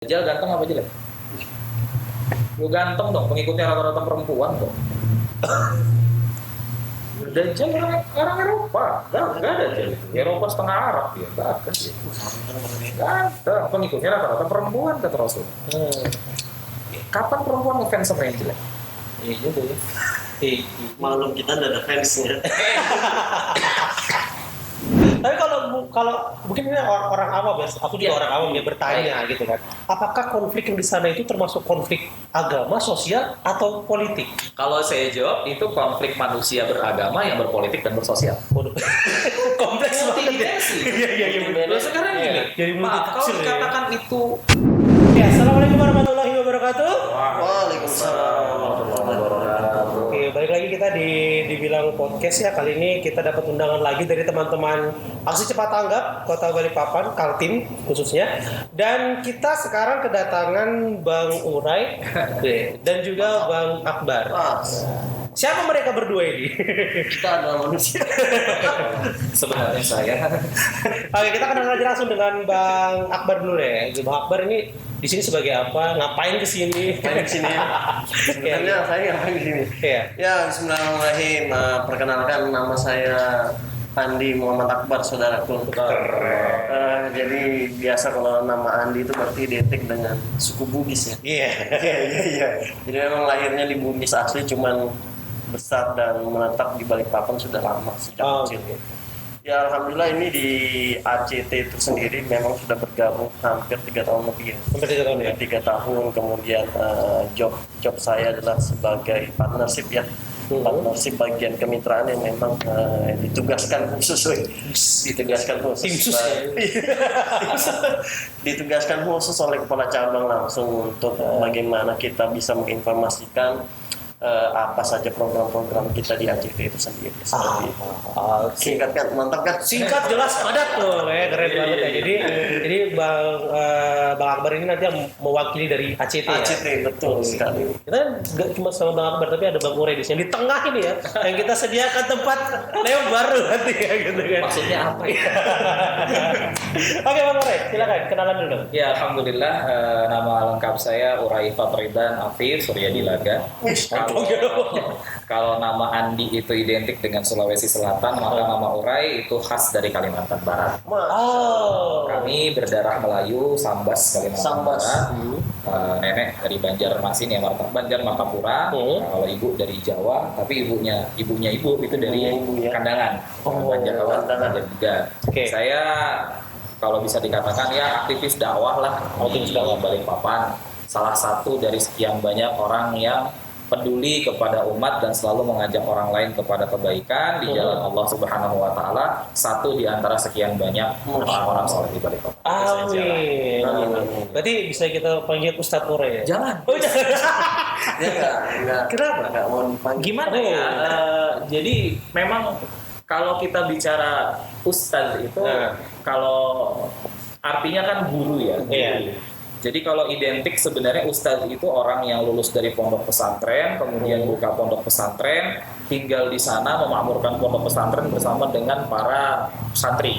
Dajjal ganteng apa jelek? Lu ganteng dong, pengikutnya rata-rata perempuan kok. Dajjal orang Eropa, nggak ada Dajjal itu. Eropa setengah Arab dia, nggak ada dia. Ganteng, pengikutnya rata-rata perempuan kata Rasul. Kapan perempuan ngefans sama yang jelek? Iya juga ya. Maklum kita udah ada fansnya. Tapi kalau mungkin ini orang awam ya, aku juga orang awam ya bertanya gitu kan. Apakah konflik yang di sana itu termasuk konflik agama, sosial atau politik? Kalau saya jawab itu konflik manusia beragama yang berpolitik dan bersosial. Waduh. Kompleks banget ya. Iya. Nah, sekarang gini, Jadi kalau dikatakan itu Ya, assalamualaikum warahmatullahi wabarakatuh. Waalaikumsalam. Oke, balik lagi kita dibilang podcast ya. Kali ini kita dapat undangan lagi dari teman-teman Aksi Cepat Tanggap Kota Balikpapan, Kaltim khususnya. Dan kita sekarang kedatangan Bang Uray dan juga Bang Akbar. Siapa mereka berdua ini? Kita adalah manusia. sebenarnya saya Oke, kita kenalan aja langsung dengan Bang Akbar dulu ya. Bang Akbar ini di sini sebagai apa? Ngapain ke sini? Main di sini ya. Sebenarnya saya ngapain di sini? Iya. Ya, bismillahirrahmanirrahim. Perkenalkan nama saya Andi Muhammad Akbar, saudaraku. Jadi biasa kalau nama Andi itu berarti identik dengan suku Bugis ya. Iya. Iya. Jadi memang lahirnya di Bugis asli, cuman besar dan menetap di Balikpapan sudah lama sejak kecil. Oke. Ya alhamdulillah ini di ACT itu sendiri memang sudah bergabung hampir 3 tahun lebih ya. Sampai 3 tahun ya. 3 tahun, kemudian job saya adalah sebagai partnership ya. Partnership bagian kemitraan yang memang ditugaskan khusus ditugaskan khusus oleh kepala cabang langsung untuk bagaimana kita bisa menginformasikan apa saja program-program kita di ACT itu sendiri. Seperti itu. Singkat kan, mantap kan? Singkat, jelas, padat tuh, ya keren banget ya. Jadi Bang Akbar ini nanti yang mewakili dari ACT ya. ACT betul sekali. Kita nggak cuma sama Bang Akbar, tapi ada Bang Uray di sini. Di tengah ini ya, yang kita sediakan tempat lebar nanti ya gitu kan. maksudnya apa ya? Oke Bang Uray, silakan kenalan dulu. Ya alhamdulillah, nama lengkap saya Uray Fatridan Afif Suryadi Laga. Kalau nama Andi itu identik dengan Sulawesi Selatan, maka nama Uray itu khas dari Kalimantan Barat. Kami berdarah Melayu, Sambas Kalimantan Barat. Nenek dari Banjarmasin ya, Banjar Martapura. Kalau ibu dari Jawa, tapi ibunya ibu itu dari Kandangan. Banjar juga. Saya kalau bisa dikatakan ya aktivis dakwah lah, aktivis dakwah Balikpapan. Salah satu dari sekian banyak orang yang peduli kepada umat dan selalu mengajak orang lain kepada kebaikan di jalan Allah Subhanahu wa taala, satu di antara sekian banyak orang-orang saleh di Balikpapan. Amin. Berarti bisa kita panggil Ustadz Uray ya? Jangan. Oh, jangan. Ya enggak. Kenapa? Enggak mau dipanggil. Gimana ya? Jadi memang kalau kita bicara ustadz itu kalau artinya kan guru ya. Iya. Jadi kalau identik sebenarnya ustadz itu orang yang lulus dari pondok pesantren, kemudian buka pondok pesantren, tinggal di sana memakmurkan pondok pesantren bersama dengan para santri.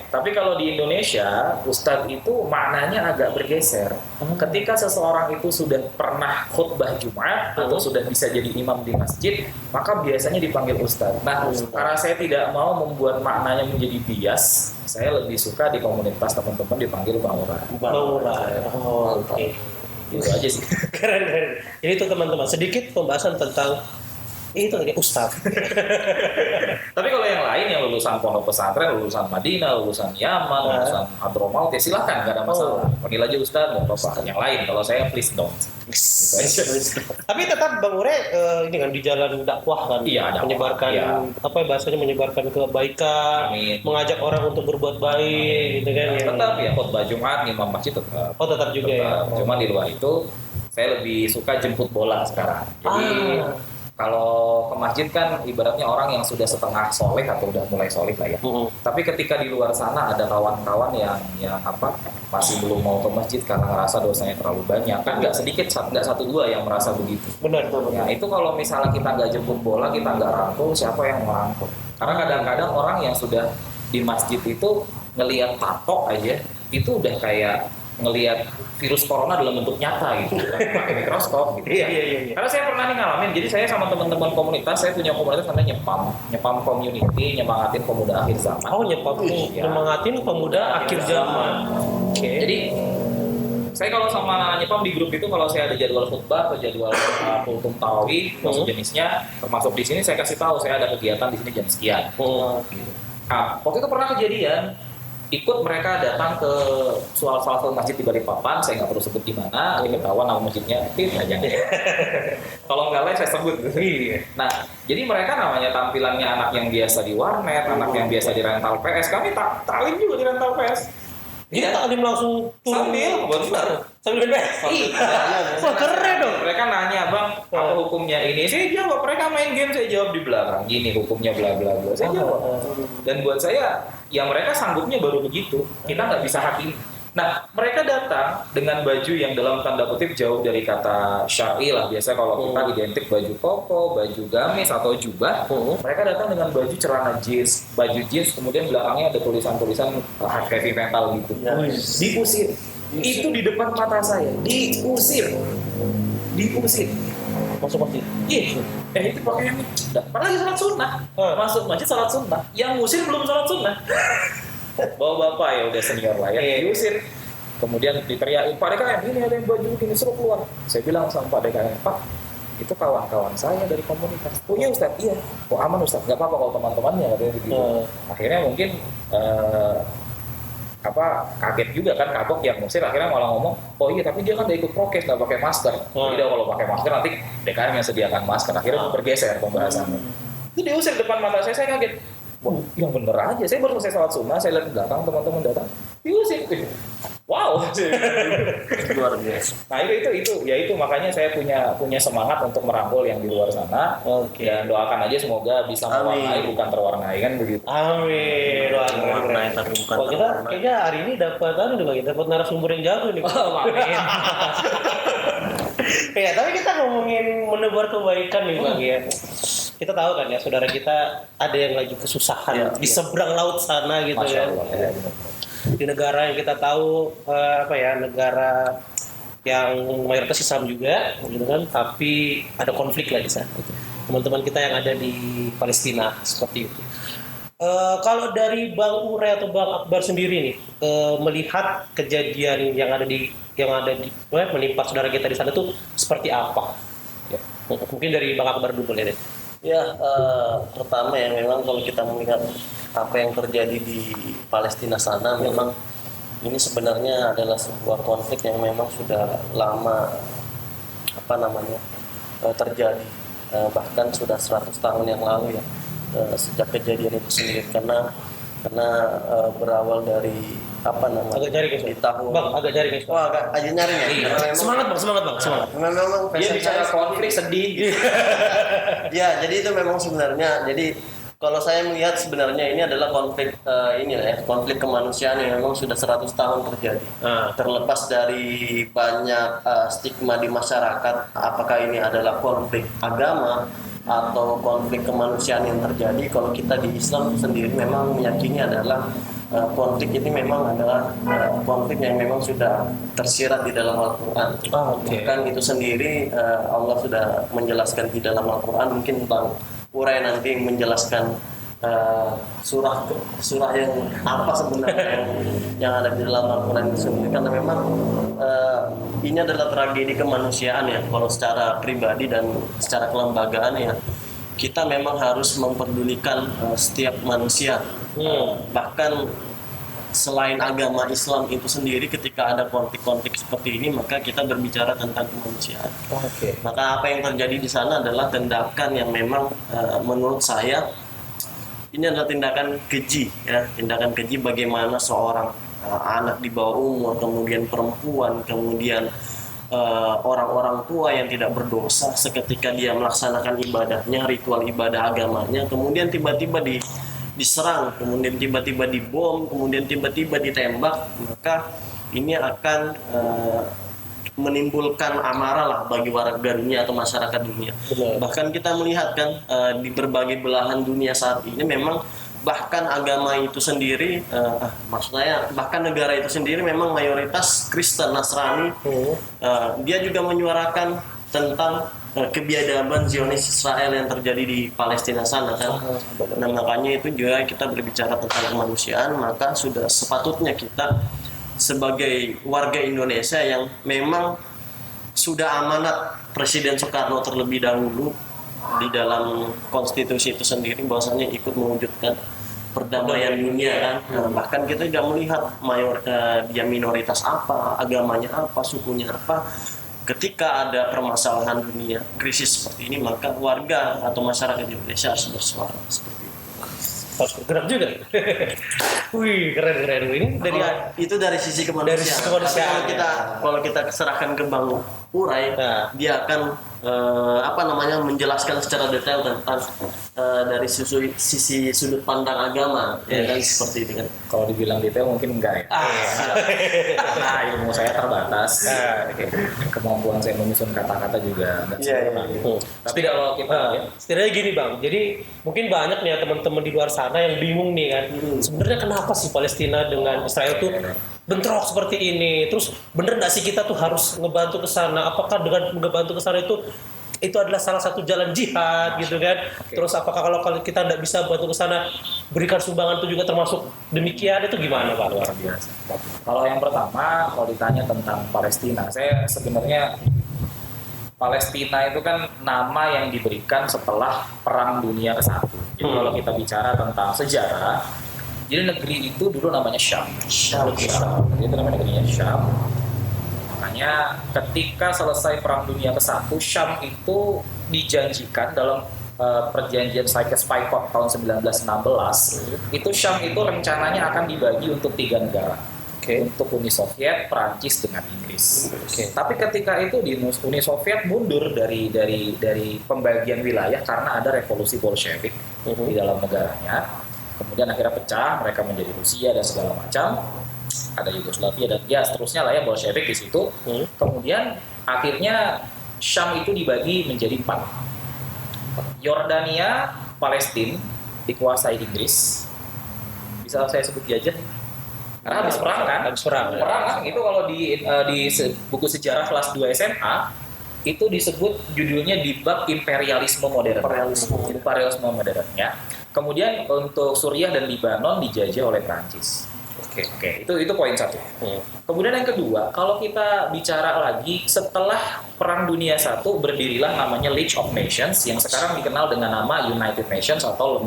Tapi kalau di Indonesia, ustadz itu maknanya agak bergeser. Ketika seseorang itu sudah pernah khutbah Jumat atau sudah bisa jadi imam di masjid, maka biasanya dipanggil ustadz. Nah, karena saya tidak mau membuat maknanya menjadi bias, saya lebih suka di komunitas teman-teman dipanggil Bang Uray. Oke. Gitu aja sih. Keren. Ini tuh teman-teman sedikit pembahasan tentang itu kayak ustadz. Tapi kalau yang lain yang lulusan pondok pesantren, lulusan Madinah, lulusan Yaman, lulusan Hadromaut, ya silakan, nggak ada masalah. Panggil aja ustadz, nggak apa-apa. Yang lain, kalau saya please don't. Gitu aja. Tapi tetap Bang Uray ini kan di jalan dakwah kan, Iya, dakwah, menyebarkan iya. apa bahasanya, menyebarkan kebaikan, Amin. mengajak orang untuk berbuat baik, gitu kan? yang- Tetap ya, khutbah Jumat, imam masjid tetap. Oh tetap juga ya. Cuma di luar itu, saya lebih suka jemput bola sekarang. Jadi kalau ke masjid kan ibaratnya orang yang sudah setengah soleh atau udah mulai soleh lah ya. Tapi ketika di luar sana ada kawan-kawan yang masih belum mau ke masjid karena ngerasa dosanya terlalu banyak. Kan nggak sedikit, nggak satu dua yang merasa begitu. Benar. Ya itu kalau misalnya kita nggak jemput bola, kita nggak rangkul, siapa yang mau rangkul? Karena kadang-kadang orang yang sudah di masjid itu ngelihat tato aja, itu udah kayak ngelihat virus corona dalam bentuk nyata gitu, pakai mikroskop gitu. Iya. Karena saya pernah nih ngalamin, jadi saya sama teman-teman komunitas, saya punya komunitas namanya Nyepam Community, nyemangatin pemuda akhir zaman. Oh, nyemangatin pemuda akhir zaman. Oke. Jadi saya kalau sama Nyepam di grup itu, kalau saya ada jadwal khutbah atau jadwal kultum tarawih atau sejenisnya, termasuk di sini saya kasih tahu saya ada kegiatan di sini jam sekian. Nah, waktu itu pernah kejadian ikut mereka datang ke salah satu masjid di Balikpapan, saya nggak perlu sebut di mana, ketahuan nama masjidnya, aja. Kalau nggak lain saya sebut. Nah, jadi mereka namanya tampilannya anak yang biasa di warnet, anak yang biasa di rental PS, kami taklim juga di rental PS. Jadi taklim langsung sambil main PS. Wah, keren dong. Mereka nanya, "Bang, apa hukumnya ini?" Saya jawab, mereka main game, saya jawab di belakang. Gini hukumnya bla bla bla. Saya jawab. Dan buat saya, ya mereka sanggupnya baru begitu. Kita nggak bisa hakimi. Nah, mereka datang dengan baju yang dalam tanda kutip jauh dari kata syar'i lah. Biasa kalau kita identik baju koko, baju gamis atau jubah, mereka datang dengan baju celana jeans, kemudian belakangnya ada tulisan-tulisan heavy metal gitu. Diusir. Itu di depan mata saya. Diusir. Masuk masjid. Iya. Itu pakaiannya. Padahal lagi sholat sunnah. Masuk masjid sholat sunnah. Yang ngusir belum sholat sunnah. Bawa bapak ya udah senior lah ya, diusir. Kemudian diteriakin, "Pak DKM, ini ada yang baju begini, suruh keluar." Saya bilang sama Pak DKM, "Pak, itu kawan-kawan saya dari komunitas." "Oh iya Ustaz, iya." "Oh aman Ustaz, nggak apa-apa kalau teman-temannya," katanya begitu. Akhirnya mungkin kaget juga kan, kapok yang ngusir, akhirnya malah ngomong, "Oh iya tapi dia kan udah ikut prokes, nggak pakai masker." Jadi kalau pakai masker nanti DKM yang sediakan masker. Akhirnya bergeser pembahasannya. Itu diusir depan mata saya kaget. Wah, yang bener aja. Saya baru selesai sholat sunnah, saya lihat di belakang teman-teman datang, diusir. Wow, luar biasa. Nah itu makanya saya punya semangat untuk merangkul yang di luar sana. Dan doakan aja semoga bisa mewarnai bukan terwarnai, kan begitu. Amin. Mewarnai tapi bukan kita terwarnai. kayaknya hari ini dapat narasumber yang jago nih. Amin. Ya, tapi kita ngomongin menebar kebaikan nih Bang ya. Kita tahu kan ya, saudara kita ada yang lagi kesusahan di seberang laut sana gitu. Masya Allah, ya. Di negara yang kita tahu negara yang mayoritas Islam juga, gitu kan, tapi ada konflik lah di sana. Teman-teman kita yang ada di Palestina seperti itu. Kalau dari Bang Uray atau Bang Akbar sendiri nih, melihat kejadian yang ada di menimpa saudara kita di sana tuh seperti apa? Ya. Mungkin dari Bang Akbar dulu boleh deh. Ya, pertama ya memang kalau kita melihat apa yang terjadi di Palestina sana, memang ini sebenarnya adalah sebuah konflik yang memang sudah lama terjadi, bahkan sudah 100 tahun yang lalu ya, sejak kejadian itu sendiri, karena berawal dari agak jari guys, di tahun Bang, agak jari guys. Wah, agak nyari ya. Semangat bang. Memang dia bicara konflik sedih gitu. Ya, jadi itu memang sebenarnya, jadi kalau saya melihat sebenarnya ini adalah konflik kemanusiaan yang memang sudah 100 tahun terjadi. Terlepas dari banyak stigma di masyarakat, apakah ini adalah konflik agama atau konflik kemanusiaan yang terjadi, kalau kita di Islam sendiri memang meyakini adalah konflik ini memang adalah konflik yang memang sudah tersirat di dalam Al-Quran. Bahkan itu sendiri Allah sudah menjelaskan di dalam Al-Quran. Mungkin Bang Uray nanti menjelaskan surah yang apa sebenarnya yang ada di dalam Al-Quran itu sendiri, karena memang ini adalah tragedi kemanusiaan ya. Kalau secara pribadi dan secara kelembagaan ya, kita memang harus memperdulikan setiap manusia. Bahkan selain agama Islam itu sendiri, ketika ada konflik-konflik seperti ini, maka kita berbicara tentang kemanusiaan. Maka apa yang terjadi di sana adalah tindakan yang memang menurut saya ini adalah tindakan keji ya, tindakan keji bagaimana seorang anak di bawah umur, kemudian perempuan, kemudian orang-orang tua yang tidak berdosa, seketika dia melaksanakan ibadahnya, ritual ibadah agamanya, kemudian tiba-tiba diserang, kemudian tiba-tiba dibom, kemudian tiba-tiba ditembak, maka ini akan menimbulkan amarah lah bagi warga dunia atau masyarakat dunia. Bahkan kita melihat kan di berbagai belahan dunia saat ini memang bahkan agama itu sendiri, maksudnya bahkan negara itu sendiri memang mayoritas Kristen Nasrani, dia juga menyuarakan tentang kebiadaban Zionis Israel yang terjadi di Palestina sana kan. Nah makanya itu juga kita berbicara tentang kemanusiaan, maka sudah sepatutnya kita sebagai warga Indonesia yang memang sudah amanat Presiden Soekarno terlebih dahulu di dalam konstitusi itu sendiri bahwasanya ikut mewujudkan perdamaian dunia kan. Bahkan kita tidak melihat dia minoritas apa, agamanya apa, sukunya apa. Ketika ada permasalahan dunia, krisis seperti ini, maka warga atau masyarakat Indonesia harus bersuara seperti itu. Harus bergerak juga. Wih, keren. Ini itu dari sisi kemanusiaan. Tapi kalau kita serahkan ke Bang Urai, dia akan menjelaskan secara detail tentang dari sisi sudut pandang agama, ya kan seperti itu kan. Kalau dibilang detail mungkin enggak ya. Karena ilmu saya terbatas. Kemampuan saya menyusun kata-kata juga enggak sempurna. Tapi kalau kita setidaknya gini Bang, jadi mungkin banyak nih ya teman-teman di luar sana yang bingung nih kan. Sebenarnya kenapa sih Palestina dengan Israel tuh bentrok seperti ini? Terus bener nggak sih kita tuh harus ngebantu ke sana? Apakah dengan ngebantu ke sana itu adalah salah satu jalan jihad gitu kan? Terus apakah kalau kita nggak bisa bantu ke sana berikan sumbangan itu juga termasuk demikian? Itu gimana Pak? Luar biasa. Kalau yang pertama, kalau ditanya tentang Palestina, saya sebenarnya Palestina itu kan nama yang diberikan setelah Perang Dunia ke-1. Jadi kalau kita bicara tentang sejarah, jadi negeri itu dulu namanya Syam. Itu namanya negerinya Syam. Makanya ketika selesai Perang Dunia ke-1, Syam itu dijanjikan dalam perjanjian Sykes-Picot tahun 1916. Itu Syam itu rencananya akan dibagi untuk 3 negara. Untuk Uni Soviet, Perancis dengan Inggris. Tapi ketika itu Uni Soviet mundur dari pembagian wilayah karena ada revolusi Bolshevik di dalam negaranya. Kemudian akhirnya pecah, mereka menjadi Rusia dan segala macam. Ada Yugoslavia dan ya seterusnya lah ya, Bolshevik di situ. Kemudian akhirnya Syam itu dibagi menjadi 4. Yordania, Palestina dikuasai Inggris. Bisa saya sebut jajah? Karena habis perang kan? Perang kan? Itu kalau di buku sejarah kelas 2 SMA itu disebut judulnya di bab imperialisme modern. Imperialisme modern ya. Kemudian untuk Suriah dan Libanon dijajah oleh Prancis. Oke. Itu poin 1. Kemudian yang kedua, kalau kita bicara lagi setelah Perang Dunia I berdirilah namanya League of Nations yang sekarang dikenal dengan nama United Nations atau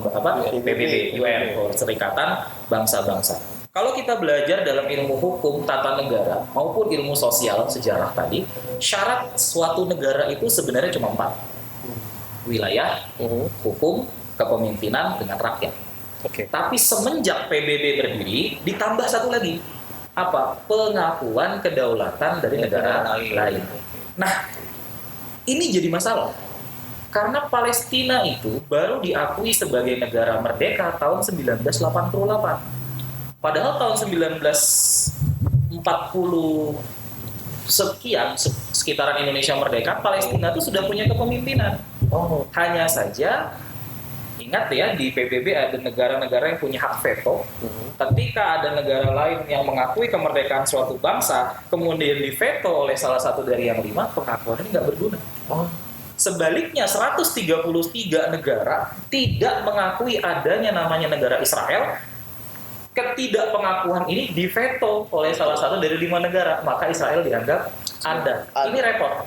PBB, UN, Serikatan Bangsa-Bangsa. Kalau kita belajar dalam ilmu hukum tata negara maupun ilmu sosial sejarah tadi, syarat suatu negara itu sebenarnya cuma 4. Wilayah, hukum, kepemimpinan dengan rakyat. Tapi semenjak PBB berdiri, ditambah satu lagi. Apa? Pengakuan kedaulatan dari negara lain. Nah, ini jadi masalah. Karena Palestina itu baru diakui sebagai negara merdeka tahun 1988. Padahal tahun 1940 sekian, sekitaran Indonesia merdeka, Palestina itu sudah punya kepemimpinan. Hanya saja ingat ya, di PBB ada negara-negara yang punya hak veto. Ketika ada negara lain yang mengakui kemerdekaan suatu bangsa, kemudian diveto oleh salah satu dari yang 5, pengakuan ini nggak berguna. Sebaliknya 133 negara tidak mengakui adanya namanya negara Israel. Ketidakpengakuan ini diveto oleh salah satu dari 5 negara, maka Israel dianggap ada. Ini repot.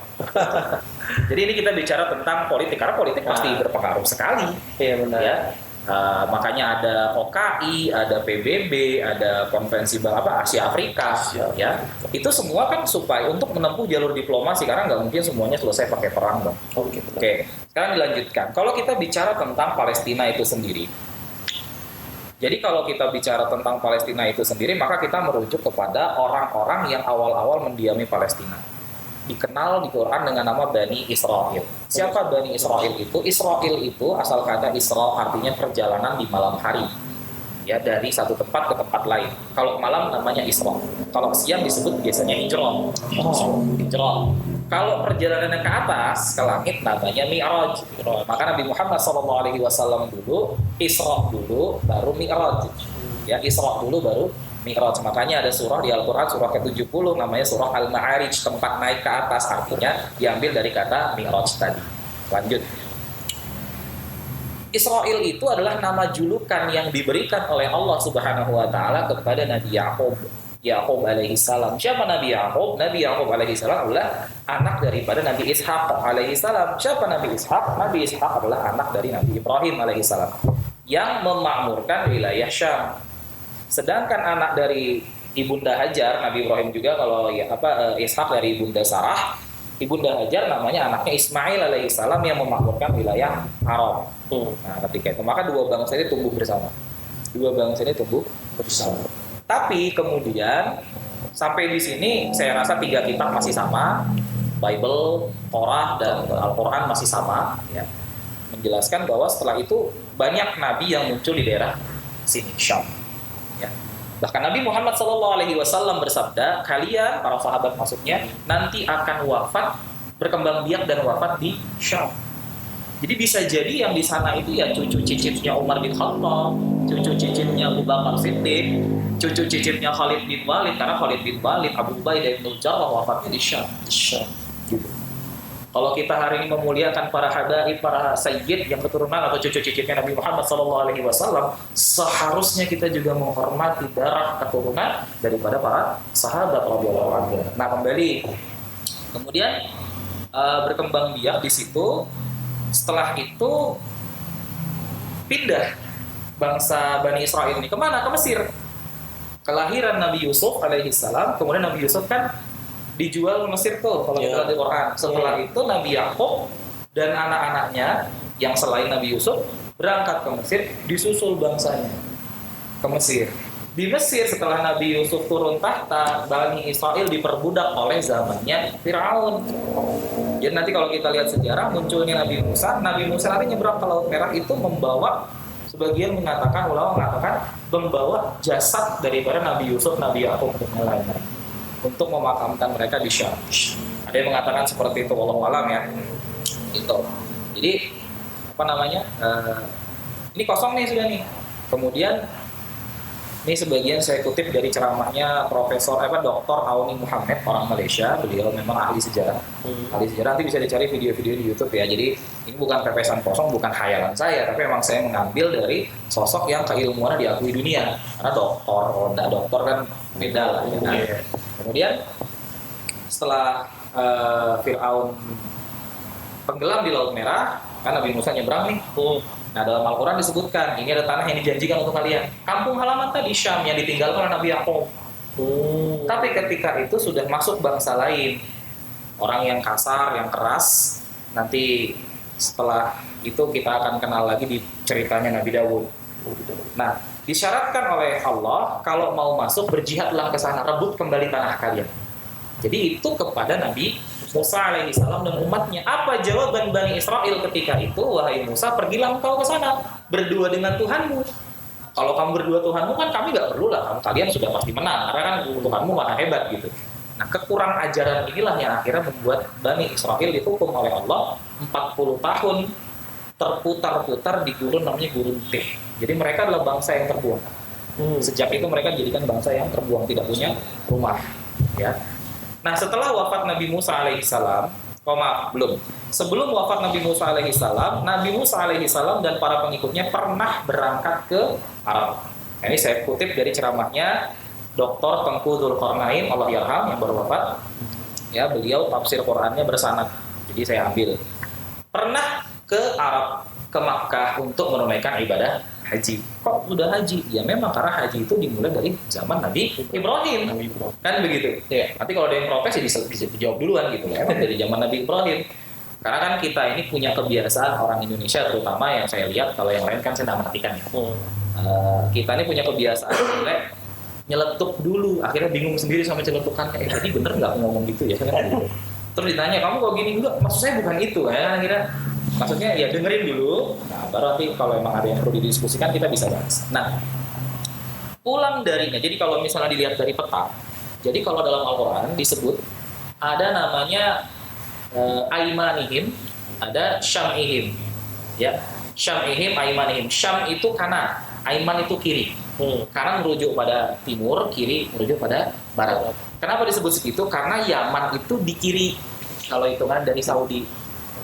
Jadi ini kita bicara tentang politik, karena politik pasti berpengaruh sekali. Iya benar. Ya. Makanya ada OKI, ada PBB, ada konvensi Asia Afrika, ya. Itu semua kan supaya untuk menempuh jalur diplomasi, karena nggak mungkin semuanya selesai pakai perang, Bang. Oke. Sekarang dilanjutkan. Kalau kita bicara tentang Palestina itu sendiri. Jadi kalau kita bicara tentang Palestina itu sendiri, maka kita merujuk kepada orang-orang yang awal-awal mendiami Palestina. Dikenal di Quran dengan nama Bani Israel. Siapa Bani Israel itu? Israel itu asal kata Isra, artinya perjalanan di malam hari. Ya, dari satu tempat ke tempat lain. Kalau malam namanya Isra. Kalau siang disebut biasanya hijrah. Hijrah. Kalau perjalanannya ke atas, ke langit namanya mi'raj. Maka Nabi Muhammad SAW dulu Isra dulu, baru mi'raj. Ya, Isra dulu baru mi'raj. Makanya ada surah di Al-Quran, surah ke-70 namanya surah Al-Ma'arij, tempat naik ke atas. Artinya diambil dari kata mi'raj tadi. Lanjut. Israel itu adalah nama julukan yang diberikan oleh Allah Subhanahu wa taala kepada Nabi Yakub. Yakub alaihi salam. Siapa Nabi Yakub? Nabi Yakub alaihi salam adalah anak daripada Nabi Ishaq alaihi salam. Siapa Nabi Ishaq? Nabi Ishaq adalah anak dari Nabi Ibrahim alaihi salam yang memakmurkan wilayah Syam. Sedangkan anak dari Ibunda Hajar, Nabi Ibrahim juga kalau Ishaq dari Ibunda Sarah. Ibunda Hajar namanya anaknya Ismail alaihi salam yang memakmurkan wilayah Arab. Nah, ketika itu maka dua bangsa ini tumbuh bersama. Dua bangsa ini tumbuh bersama. Tapi kemudian sampai di sini saya rasa 3 kitab masih sama, Bible, Torah dan Al-Quran masih sama, ya. Menjelaskan bahwa setelah itu banyak nabi yang muncul di daerah sini, Syam. Ya. Bahkan Nabi Muhammad SAW bersabda, kalian para sahabat maksudnya nanti akan wafat, berkembang biak dan wafat di Syam. Jadi bisa jadi yang di sana itu ya cucu cicitnya Umar bin Khattab, cucu cicitnya Abu Bakar Siddiq, cucu cicitnya Khalid bin Walid, karena Khalid bin Walid, Abu Ubaidah bin Jarrah wafatnya di Syam. Gitu. Kalau kita hari ini memuliakan para habaib, para sayyid yang keturunan atau cucu cicitnya Nabi Muhammad SAW, seharusnya kita juga menghormati darah keturunan daripada para sahabat radhiyallahu anhum. Nah, kembali kemudian berkembang biak di situ. Setelah itu pindah bangsa Bani Israel ini kemana? Ke Mesir. Kelahiran Nabi Yusuf alaihi salam. Kemudian Nabi Yusuf kan dijual ke Mesir tuh kalau kita lihat di Quran. Setelah itu Nabi Yakub dan anak-anaknya yang selain Nabi Yusuf berangkat ke Mesir, disusul bangsanya ke Mesir. Di Mesir setelah Nabi Yusuf turun tahta, Bani Israel diperbudak oleh zamannya Fir'aun. Jadi nanti kalau kita lihat sejarah munculnya Nabi Musa nanti nyebrang ke Laut Merah itu membawa, sebagian ulama mengatakan membawa jasad daripada Nabi Yusuf, Nabi Yakub dan lain-lain untuk memakamkan mereka di Syam. Ada yang mengatakan seperti itu, wallahu alam ya. Gitu. Jadi ini kosong nih sudah nih. Kemudian ini sebagian saya kutip dari ceramahnya Dr. Auni Muhammad, orang Malaysia. Beliau memang ahli sejarah. Ahli sejarah, nanti bisa dicari video-video di YouTube ya. Jadi ini bukan pepesan kosong, bukan khayalan saya, tapi memang saya mengambil dari sosok yang keilmuannya diakui dunia. Karena doktor kan beda lah ya. Nah, kemudian setelah Fir'aun tenggelam di Laut Merah, kan Nabi Musa nyebrang nih. Nah, dalam Al-Quran disebutkan, ini ada tanah yang dijanjikan untuk kalian. Kampung halaman tadi Syam yang ditinggalkan oleh Nabi Yakub. Tapi ketika itu sudah masuk bangsa lain, orang yang kasar, yang keras. Nanti setelah itu kita akan kenal lagi di ceritanya Nabi Dawud. Nah, disyaratkan oleh Allah, kalau mau masuk berjihadlah ke sana, rebut kembali tanah kalian. Jadi itu kepada Nabi Musa alaihi salam dan umatnya. Apa jawaban Bani Israel ketika itu? Wahai Musa, pergilah engkau ke sana berdua dengan Tuhanmu. Kalau kamu berdua Tuhanmu kan kami nggak perlu lah, kalian sudah pasti menang karena kan Tuhanmu maha hebat gitu. Nah, kekurang ajaran inilah yang akhirnya membuat Bani Israel dihukum oleh Allah 40 tahun terputar-putar di gurun namanya gurun Tih. Jadi mereka adalah bangsa yang terbuang. Sejak itu mereka dijadikan bangsa yang terbuang, tidak punya rumah. Ya. Nah, setelah wafat Nabi Musa alaihissalam, sebelum wafat Nabi Musa alaihissalam, Nabi Musa alaihissalam dan para pengikutnya pernah berangkat ke Arab. Nah, ini saya kutip dari ceramahnya Dr. Tengku Dzulqarnain, Allah yarham, yang baru wafat. Ya, beliau tafsir Qur'annya bersanad. Jadi saya ambil. Pernah ke Arab, ke Makkah untuk menunaikan ibadah haji. Kok udah haji? Ya memang karena haji itu dimulai dari zaman Nabi Ibrahim. Kan begitu. Ya. Nanti kalau ada yang protes ya bisa dijawab duluan gitu. Emang dari zaman Nabi Ibrahim. Karena kan kita ini punya kebiasaan orang Indonesia terutama yang saya lihat, kalau yang lain kan saya tidak mengertikan ya. Kita ini punya kebiasaan nyeletuk dulu, akhirnya bingung sendiri sama celetukannya. Tadi bener nggak ngomong gitu ya? Terus ditanya, kamu kok gini? Enggak, maksud saya bukan itu ya. Akhirnya maksudnya ya dengerin dulu. Nah, baru nanti kalau emang ada yang perlu didiskusikan kita bisa bahas. Nah, pulang darinya. Jadi kalau misalnya dilihat dari peta, Jadi kalau dalam Al-Quran disebut ada namanya aimanihim, ada syam'ihim. Ya, syam'ihim, aimanihim. Syam itu kanan, aiman itu kiri. Kanan merujuk pada timur, kiri merujuk pada barat. Kenapa disebut segitu? Karena Yaman itu di kiri kalau hitungan dari Saudi.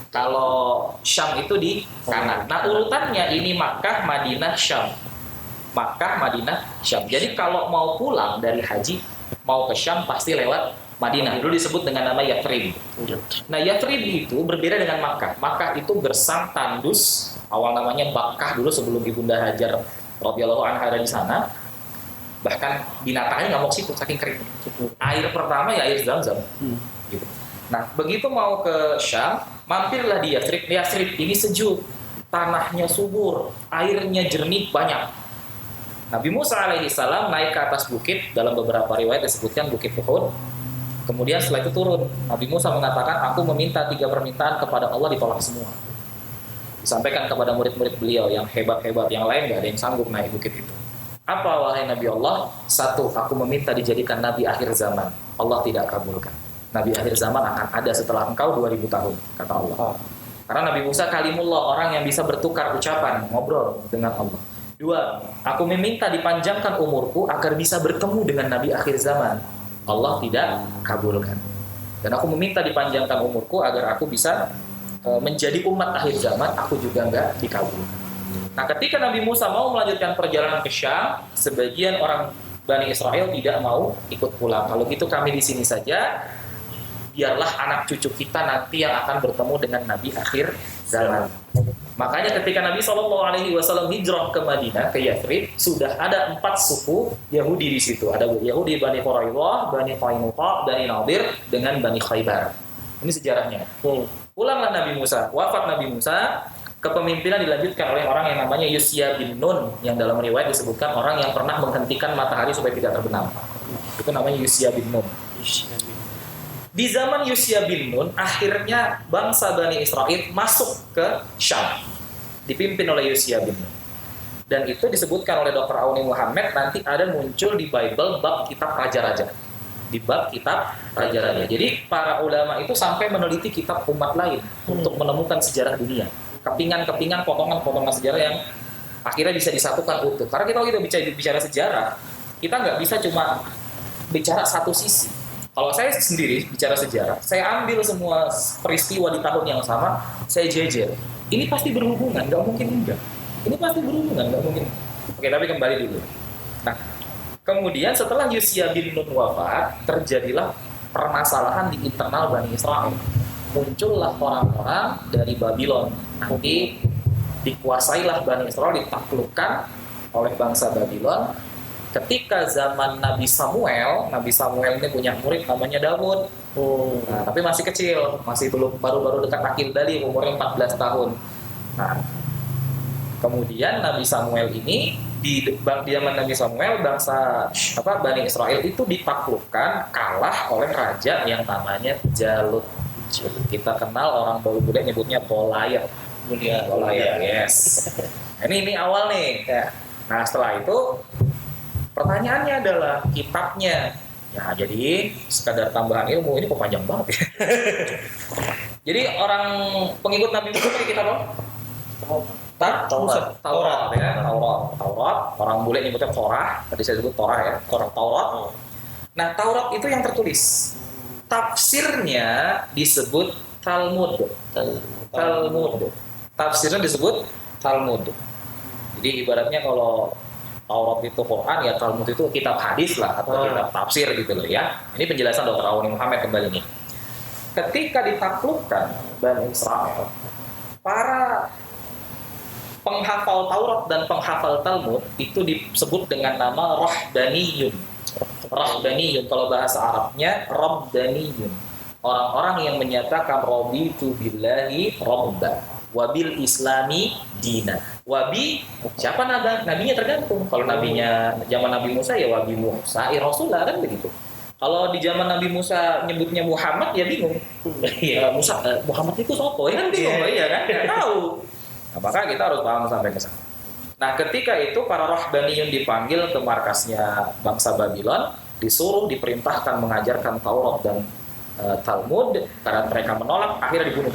Kalau Syam itu di kanan. Nah urutannya ini Makkah, Madinah, Syam. Makkah, Madinah, Syam. Jadi kalau mau pulang dari haji, mau ke Syam pasti lewat Madinah. Dulu disebut dengan nama Yathrib. Nah Yathrib itu berbeda dengan Makkah. Makkah itu gersang tandus. Awal namanya Bakkah dulu sebelum Ibunda Hajar radhiyallahu anha ada di sana. Bahkan binatangnya nggak mau ke situ, saking kering. Air pertama ya air Zam-Zam. Gitu. Nah begitu mau ke Syam, mampirlah di Yathrib. Yathrib ini sejuk, tanahnya subur, airnya jernih banyak. Nabi Musa alaihi salam naik ke atas bukit, dalam beberapa riwayat disebutkan Bukit Uhud. Kemudian setelah itu turun. Nabi Musa mengatakan, aku meminta 3 permintaan kepada Allah, ditolak semua. Disampaikan kepada murid-murid beliau yang hebat-hebat, yang lain gak ada yang sanggup naik bukit itu. Apa wahai Nabi Allah? 1, aku meminta dijadikan Nabi akhir zaman. Allah tidak kabulkan. Nabi akhir zaman akan ada setelah engkau 2000 tahun, kata Allah. Karena Nabi Musa kalimullah, orang yang bisa bertukar ucapan, ngobrol dengan Allah. 2, aku meminta dipanjangkan umurku agar bisa bertemu dengan Nabi akhir zaman. Allah tidak kabulkan. Dan aku meminta dipanjangkan umurku agar aku bisa menjadi umat akhir zaman, aku juga enggak dikabulkan. Nah, ketika Nabi Musa mau melanjutkan perjalanan ke Syam, sebagian orang Bani Israel tidak mau ikut pulang. Kalau gitu kami di sini saja, biarlah anak cucu kita nanti yang akan bertemu dengan Nabi akhir zaman. Makanya ketika Nabi SAW hijrah ke Madinah, ke Yathrib, sudah ada 4 suku Yahudi di situ. Ada Yahudi Bani Quraidah, Bani Qainuqa, Bani Nadir, dengan Bani Khaybar. Ini sejarahnya. Pulanglah Nabi Musa, wafat Nabi Musa, kepemimpinan dilanjutkan oleh orang yang namanya Yusya bin Nun, yang dalam riwayat disebutkan orang yang pernah menghentikan matahari supaya tidak terbenam. Itu namanya Yusya bin Nun. Di zaman Yusya bin Nun, akhirnya bangsa Bani Israel masuk ke Syam, dipimpin oleh Yusya bin Nun. Dan itu disebutkan oleh Dr. Auni Muhammad, nanti ada muncul di Bible bab kitab Raja-Raja. Di bab kitab Raja-Raja. Jadi para ulama itu sampai meneliti kitab umat lain untuk menemukan sejarah dunia. Kepingan-kepingan, potongan-potongan sejarah yang akhirnya bisa disatukan utuh. Karena kita kalau bicara sejarah, kita nggak bisa cuma bicara satu sisi. Kalau saya sendiri bicara sejarah, saya ambil semua peristiwa di tahun yang sama, saya jejer. Ini pasti berhubungan, nggak mungkin enggak. Ini pasti berhubungan, nggak mungkin. Oke, tapi kembali dulu. Nah, kemudian setelah Yusya bin Nun wafat, terjadilah permasalahan di internal Bani Israel. Muncullah orang-orang dari Babylon. Nanti dikuasailah Bani Israel, ditaklukkan oleh bangsa Babylon. Ketika zaman Nabi Samuel ini punya murid namanya Daud. Nah, tapi masih kecil, masih belum baru-baru dekat akil balik, umurnya 14 tahun. Nah, kemudian Nabi Samuel ini di zaman Nabi Samuel bangsa Bani Israel itu ditaklukkan, kalah oleh raja yang namanya Jalut. Kita kenal orang Bule nyebutnya Goliat. Goliat, yes. Ini awal nih. Ya. Nah, setelah itu pertanyaannya adalah kitabnya. Ya, jadi sekadar tambahan ilmu, ini kok panjang banget ya. Jadi orang pengikut Nabi Musa punya kitab apa? Taurat ya, Taurat. Orang bule nyebutnya Torah, tadi saya sebut Torah ya, Taurat. Nah, Taurat itu yang tertulis. Tafsirnya disebut Talmud. Tafsirnya disebut Talmud. Jadi ibaratnya kalau Taurat itu Quran, ya Talmud itu kitab hadis lah, atau kitab tafsir gitu loh ya. Ini penjelasan Dr. Auni Muhammad kembali nih. Ketika ditaklukkan Bani Israel, para penghafal Taurat dan penghafal Talmud itu disebut dengan nama Rahbaniyun. Rahbaniyun, kalau bahasa Arabnya Rabbaniyun. Orang-orang yang menyatakan Raditu billahi Rabba wabil Islami dina. Wabi, siapa nabinya tergantung. Kalau nabinya zaman Nabi Musa ya Wabi Musa Rasulullah, kan begitu. Kalau di zaman Nabi Musa nyebutnya Muhammad ya bingung. Ya Muhammad itu siapa? Ya kan bingung, ya kan? Nggak tahu. Nah, maka kita harus paham sampai ke sana. Nah, ketika itu para Rahbaniyun dipanggil ke markasnya bangsa Babylon, disuruh diperintahkan mengajarkan Taurat dan Talmud, karena mereka menolak, akhirnya dibunuh.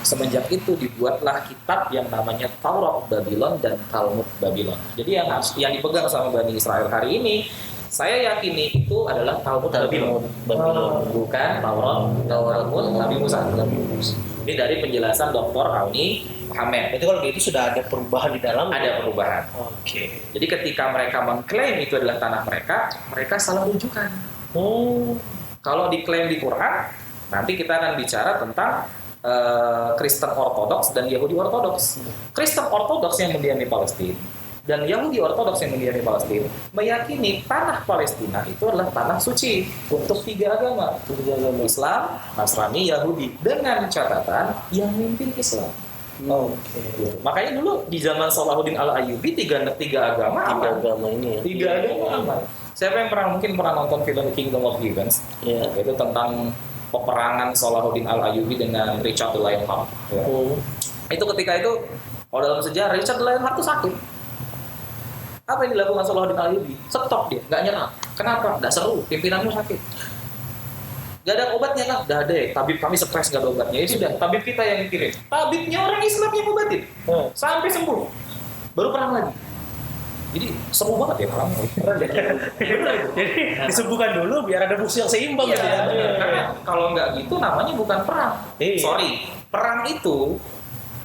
Semenjak itu dibuatlah kitab yang namanya Taurat Babylon dan Talmud Babylon. Jadi yang dipegang sama Bani Israel hari ini, saya yakini itu adalah Talmud Babylon, bukan Taurat Nabi Musa. Ini dari penjelasan Dr. Auni Muhammad. Berarti kalau itu sudah ada perubahan di dalam? Ada perubahan. Oke. Jadi ketika mereka mengklaim itu adalah tanah mereka, mereka salah rujukan. Kalau diklaim di Quran, nanti kita akan bicara tentang Kristen Ortodoks dan Yahudi Ortodoks. Kristen Ortodoks yang mendiam di Palestina dan Yahudi Ortodoks yang mendiam di Palestina meyakini tanah Palestina itu adalah tanah suci untuk tiga agama, Islam, Nasrani, Yahudi, dengan catatan yang memimpin Islam. Makanya dulu di zaman Salahuddin Al-Ayyubi tiga agama ini ya. Tiga agama aman. Siapa yang mungkin pernah nonton film Kingdom of Heavens? Itu tentang peperangan Salahuddin Al-Ayyubi dengan Richard the Lionheart. Itu ketika itu, kalau dalam sejarah Richard the Lionheart itu sakit. Apa yang dilakukan Salahuddin Al-Ayyubi? Stop dia, nggak nyerah. Kenapa? Nggak seru, pimpinanmu sakit. Gak ada obatnya kan? Gak ada ya. Tabib kami stres gak ada obatnya. Ya sudah, tabib kita yang kirim. Tabibnya orang Islam yang obatin. Sampai sembuh. Baru perang lagi. Jadi seru banget ya perang. Jadi disembuhkan dulu biar ada musuh yang seimbang. Iya, karena kalau nggak gitu namanya bukan perang. Sorry, perang itu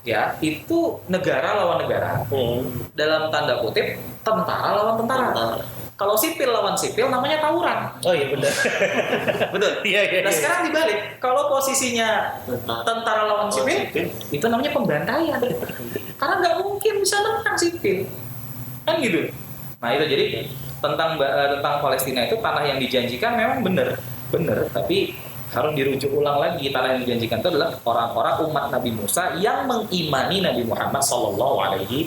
ya itu negara lawan negara. Dalam tanda kutip tentara lawan tentara. Kalau sipil lawan sipil namanya tawuran. Oh iya benar. Betul. Iya. Nah sekarang dibalik, kalau posisinya tentara lawan sipil, itu namanya pembantaian. Karena nggak mungkin bisa menang sipil, kan gitu. Nah itu jadi tentang Palestina itu tanah yang dijanjikan memang benar, tapi harus dirujuk ulang lagi. Tanah yang dijanjikan itu adalah orang-orang umat Nabi Musa yang mengimani Nabi Muhammad SAW. Gitu.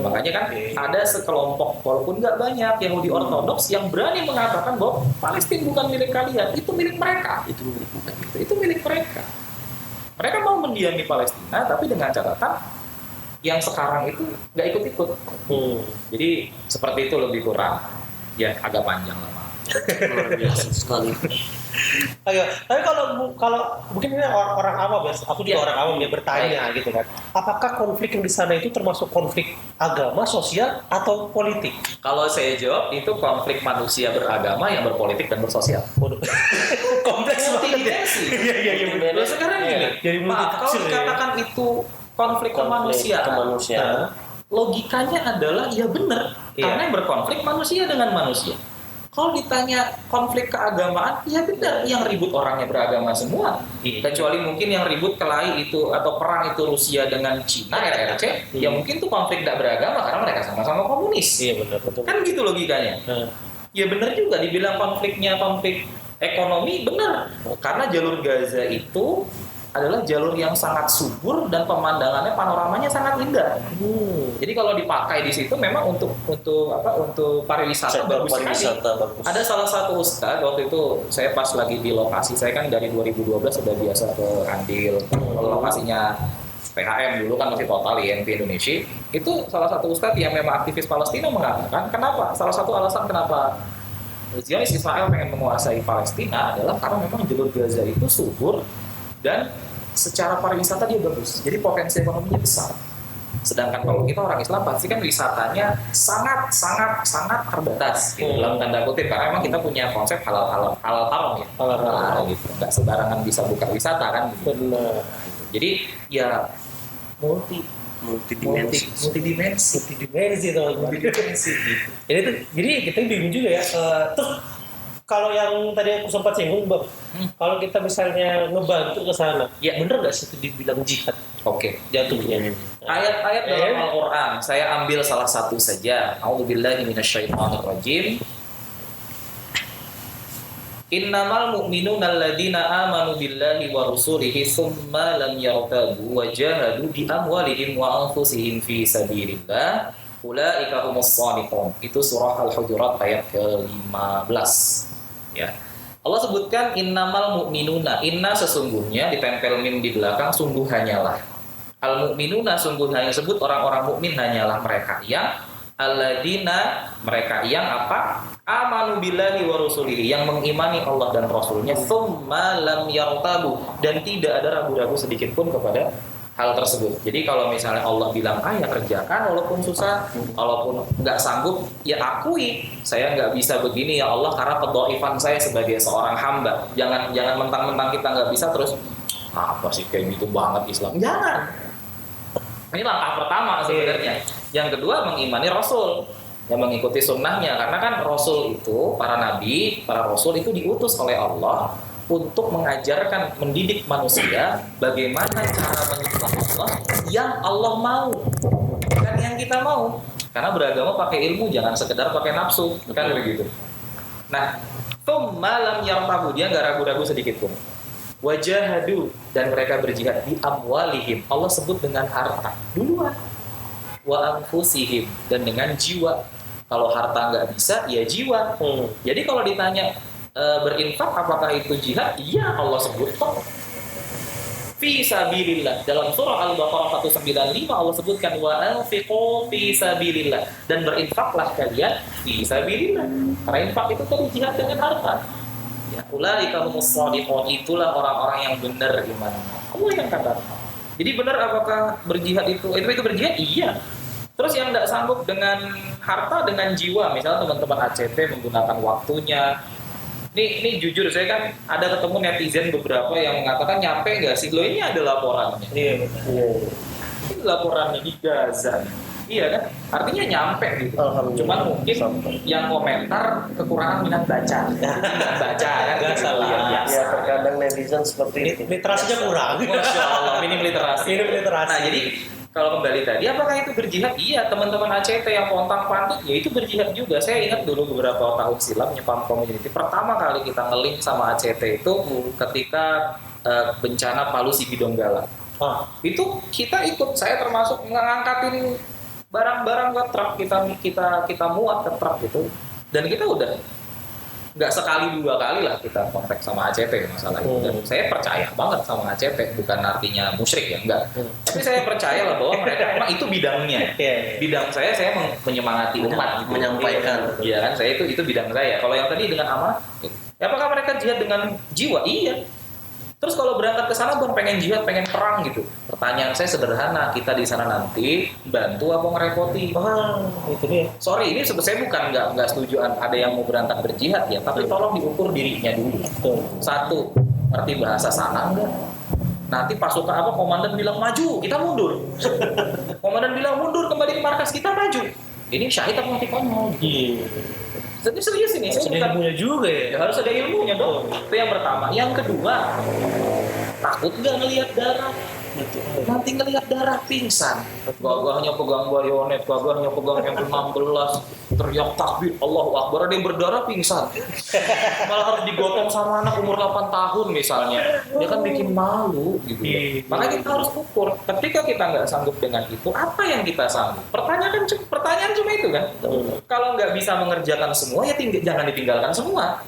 Makanya kan ada sekelompok, walaupun nggak banyak, Yahudi Ortodoks yang berani mengatakan bahwa Palestina bukan milik kalian, itu milik mereka. Itu milik mereka. Mereka mau mendiami Palestina, tapi dengan catatan yang sekarang itu nggak ikut-ikut. Jadi seperti itu lebih kurang. Ya agak panjang lah. Luar biasa sekali. Ayo, tapi kalau mungkin ini orang awam ya, aku juga orang awam ya bertanya gitu kan. Apakah konflik yang di sana itu termasuk konflik agama, sosial atau politik? Kalau saya jawab itu konflik manusia beragama yang berpolitik dan bersosial. Kompleks banget. Iya. Sekarang gini, kalau dikatakan itu konflik kemanusiaan, logikanya adalah ya benar, karena yang berkonflik manusia dengan manusia. Kalau ditanya konflik keagamaan, ya benar, yang ribut orangnya beragama semua. Kecuali mungkin yang ribut kelahi itu atau perang itu Rusia dengan Cina, RRC, ya mungkin itu konflik tidak beragama karena mereka sama-sama komunis. Iya benar, betul. Kan gitu logikanya. Ya benar juga dibilang konfliknya konflik ekonomi, benar. Karena jalur Gaza itu adalah jalur yang sangat subur dan pemandangannya panoramanya sangat indah. Jadi kalau dipakai di situ memang untuk pariwisata bagus sekali. Ada salah satu ustadz waktu itu saya pas lagi di lokasi, saya kan dari 2012 sudah biasa ke Andil, lokasinya PHM dulu kan masih total INP Indonesia. Itu salah satu ustadz yang memang aktivis Palestina mengatakan kenapa? Salah satu alasan kenapa Zionis Israel pengen menguasai Palestina adalah karena memang jalur Gaza itu subur dan secara pariwisata dia bagus, jadi potensi ekonominya besar. Sedangkan kalau kita orang Islam pasti kan wisatanya sangat terbatas, gitu, dalam tanda kutip, karena memang kita punya konsep halal haram ya, halal gitu, nggak sembarangan bisa buka wisata kan. Gitu. Benar. Jadi ya multidimensi Gitu. Jadi kita bingung juga ya. Terus kalau yang tadi aku sempat singgung, Bang, kalau kita misalnya ngebantu ke sana, bener nggak sih itu dibilang jihad? Oke. Jatuhnya. Ayat-ayat dalam Al-Quran, saya ambil salah satu saja. A'udzubillahi minasyaitonirrajim. Innamal mu'minuna alladzina amanu billahi wa rusulihi tsumma lam yartabu wa jahadu bi amwalihim wa anfusihim fi sabilillah. Ulaika humus shadiqun. Itu surah Al-Hujurat ayat ke-15. Ya. Allah sebutkan innamal mu'minuna, inna sesungguhnya ditempel mim di belakang, sungguh hanyalah. Al mu'minuna sungguh hanya sebut orang-orang mukmin hanyalah mereka yang Alladzina, mereka yang apa? Amanu billahi wa rusulihi, yang mengimani Allah dan Rasulnya, tsumma lam yartabu, dan tidak ada ragu-ragu sedikit pun kepada hal tersebut. Jadi kalau misalnya Allah bilang ya kerjakan walaupun susah, walaupun nggak sanggup, ya akui saya nggak bisa begini ya Allah karena kedhaifan saya sebagai seorang hamba. Jangan mentang-mentang kita nggak bisa terus apa sih kayak gitu banget Islam. Jangan. Ini langkah pertama sebenarnya. Yang kedua mengimani Rasul, yang mengikuti sunnahnya, karena kan Rasul itu, para nabi, para Rasul itu diutus oleh Allah untuk mengajarkan, mendidik manusia bagaimana cara menyembah Allah yang Allah mau, bukan yang kita mau. Karena beragama pakai ilmu, jangan sekedar pakai nafsu, kan begitu. Nah, tsumma lam yartabu, dia nggak ragu-ragu sedikit pun. Wajahadu, dan mereka berjihad di amwalihim, Allah sebut dengan harta duluan. Wa anfusihim, dan dengan jiwa. Kalau harta nggak bisa, ya jiwa. Jadi kalau ditanya berinfak apakah itu jihad? Iya, Allah sebut kok. Fi sabilillah. Dalam surah Al-Baqarah 195 Allah sebutkan wa anfiqu fi sabilillah, dan berinfaklah kalian fi sabilillah. Karena infak itu tadi jihad dengan harta. Ya, ulaika humus shadiqun, itulah orang-orang yang benar imannya. Allah yang katakan. Jadi benar apakah berjihad itu berjihad? Iya. Terus yang tidak sanggup dengan harta, dengan jiwa, misalnya teman-teman ACT menggunakan waktunya. Ini jujur, saya kan ada ketemu netizen beberapa yang mengatakan nyampe nggak sih? Loh, ini ada laporannya. Iya, betul. Ini laporannya di Gaza. Iya kan? Artinya nyampe gitu. Cuman mungkin yang komentar kekurangan minat baca. Baca kan? Nggak salah. Ya terkadang netizen seperti itu. Literasinya kurang. Masya Allah, minim literasi. Nah, jadi kalau kembali tadi, apakah itu berjihad? Iya, teman-teman ACT yang pontang-panting, ya itu berjihad juga. Saya ingat dulu beberapa tahun silam Nyepam Community, pertama kali kita nge-link sama ACT itu ketika bencana Palu Sigi Donggala. Itu kita ikut, saya termasuk ngangkatin barang-barang ke truk, kita muat ke truk gitu. Dan kita udah nggak sekali dua kali lah kita kontak sama ACT masalah itu. Dan saya percaya banget sama ACT, bukan artinya musyrik ya, enggak. Tapi saya percaya lah bahwa mereka memang itu bidangnya. Bidang saya menyemangati umat, menyampaikan. Iya kan, saya itu bidang saya. Kalau yang tadi dengan amanah, apakah mereka jihad dengan jiwa? Iya. Terus kalau berangkat ke sana pengen jihad, pengen perang gitu. Pertanyaan saya sederhana, kita di sana nanti bantu apa ngerepoti? Itu dia. Sorry, ini saya bukan nggak setuju ada yang mau berangkat berjihad ya, tapi tolong diukur dirinya dulu. Satu, ngerti bahasa sana enggak? Nanti pasukan komandan bilang maju, kita mundur. Komandan bilang mundur, kembali ke markas, kita maju. Ini syahid apa mati konyol? Jadi serius ini, harus ada ilmunya juga ya? Harus ada ilmunya dong. Itu yang pertama. Yang kedua, takut nggak ngelihat darah? Nanti ngelihat darah pingsan. Gagahnya pegang bayonet, gagahnya pegang yang 16, teriak takbir, Allahu Akbar, ada yang berdarah pingsan. Malah harus digotong sama anak umur 8 tahun misalnya. Dia kan bikin malu gitu. Makanya kita harus ukur. Ketika kita nggak sanggup dengan itu, apa yang kita sanggup? Pertanyaan cuma itu kan. Kalau nggak bisa mengerjakan semua, ya jangan ditinggalkan semua.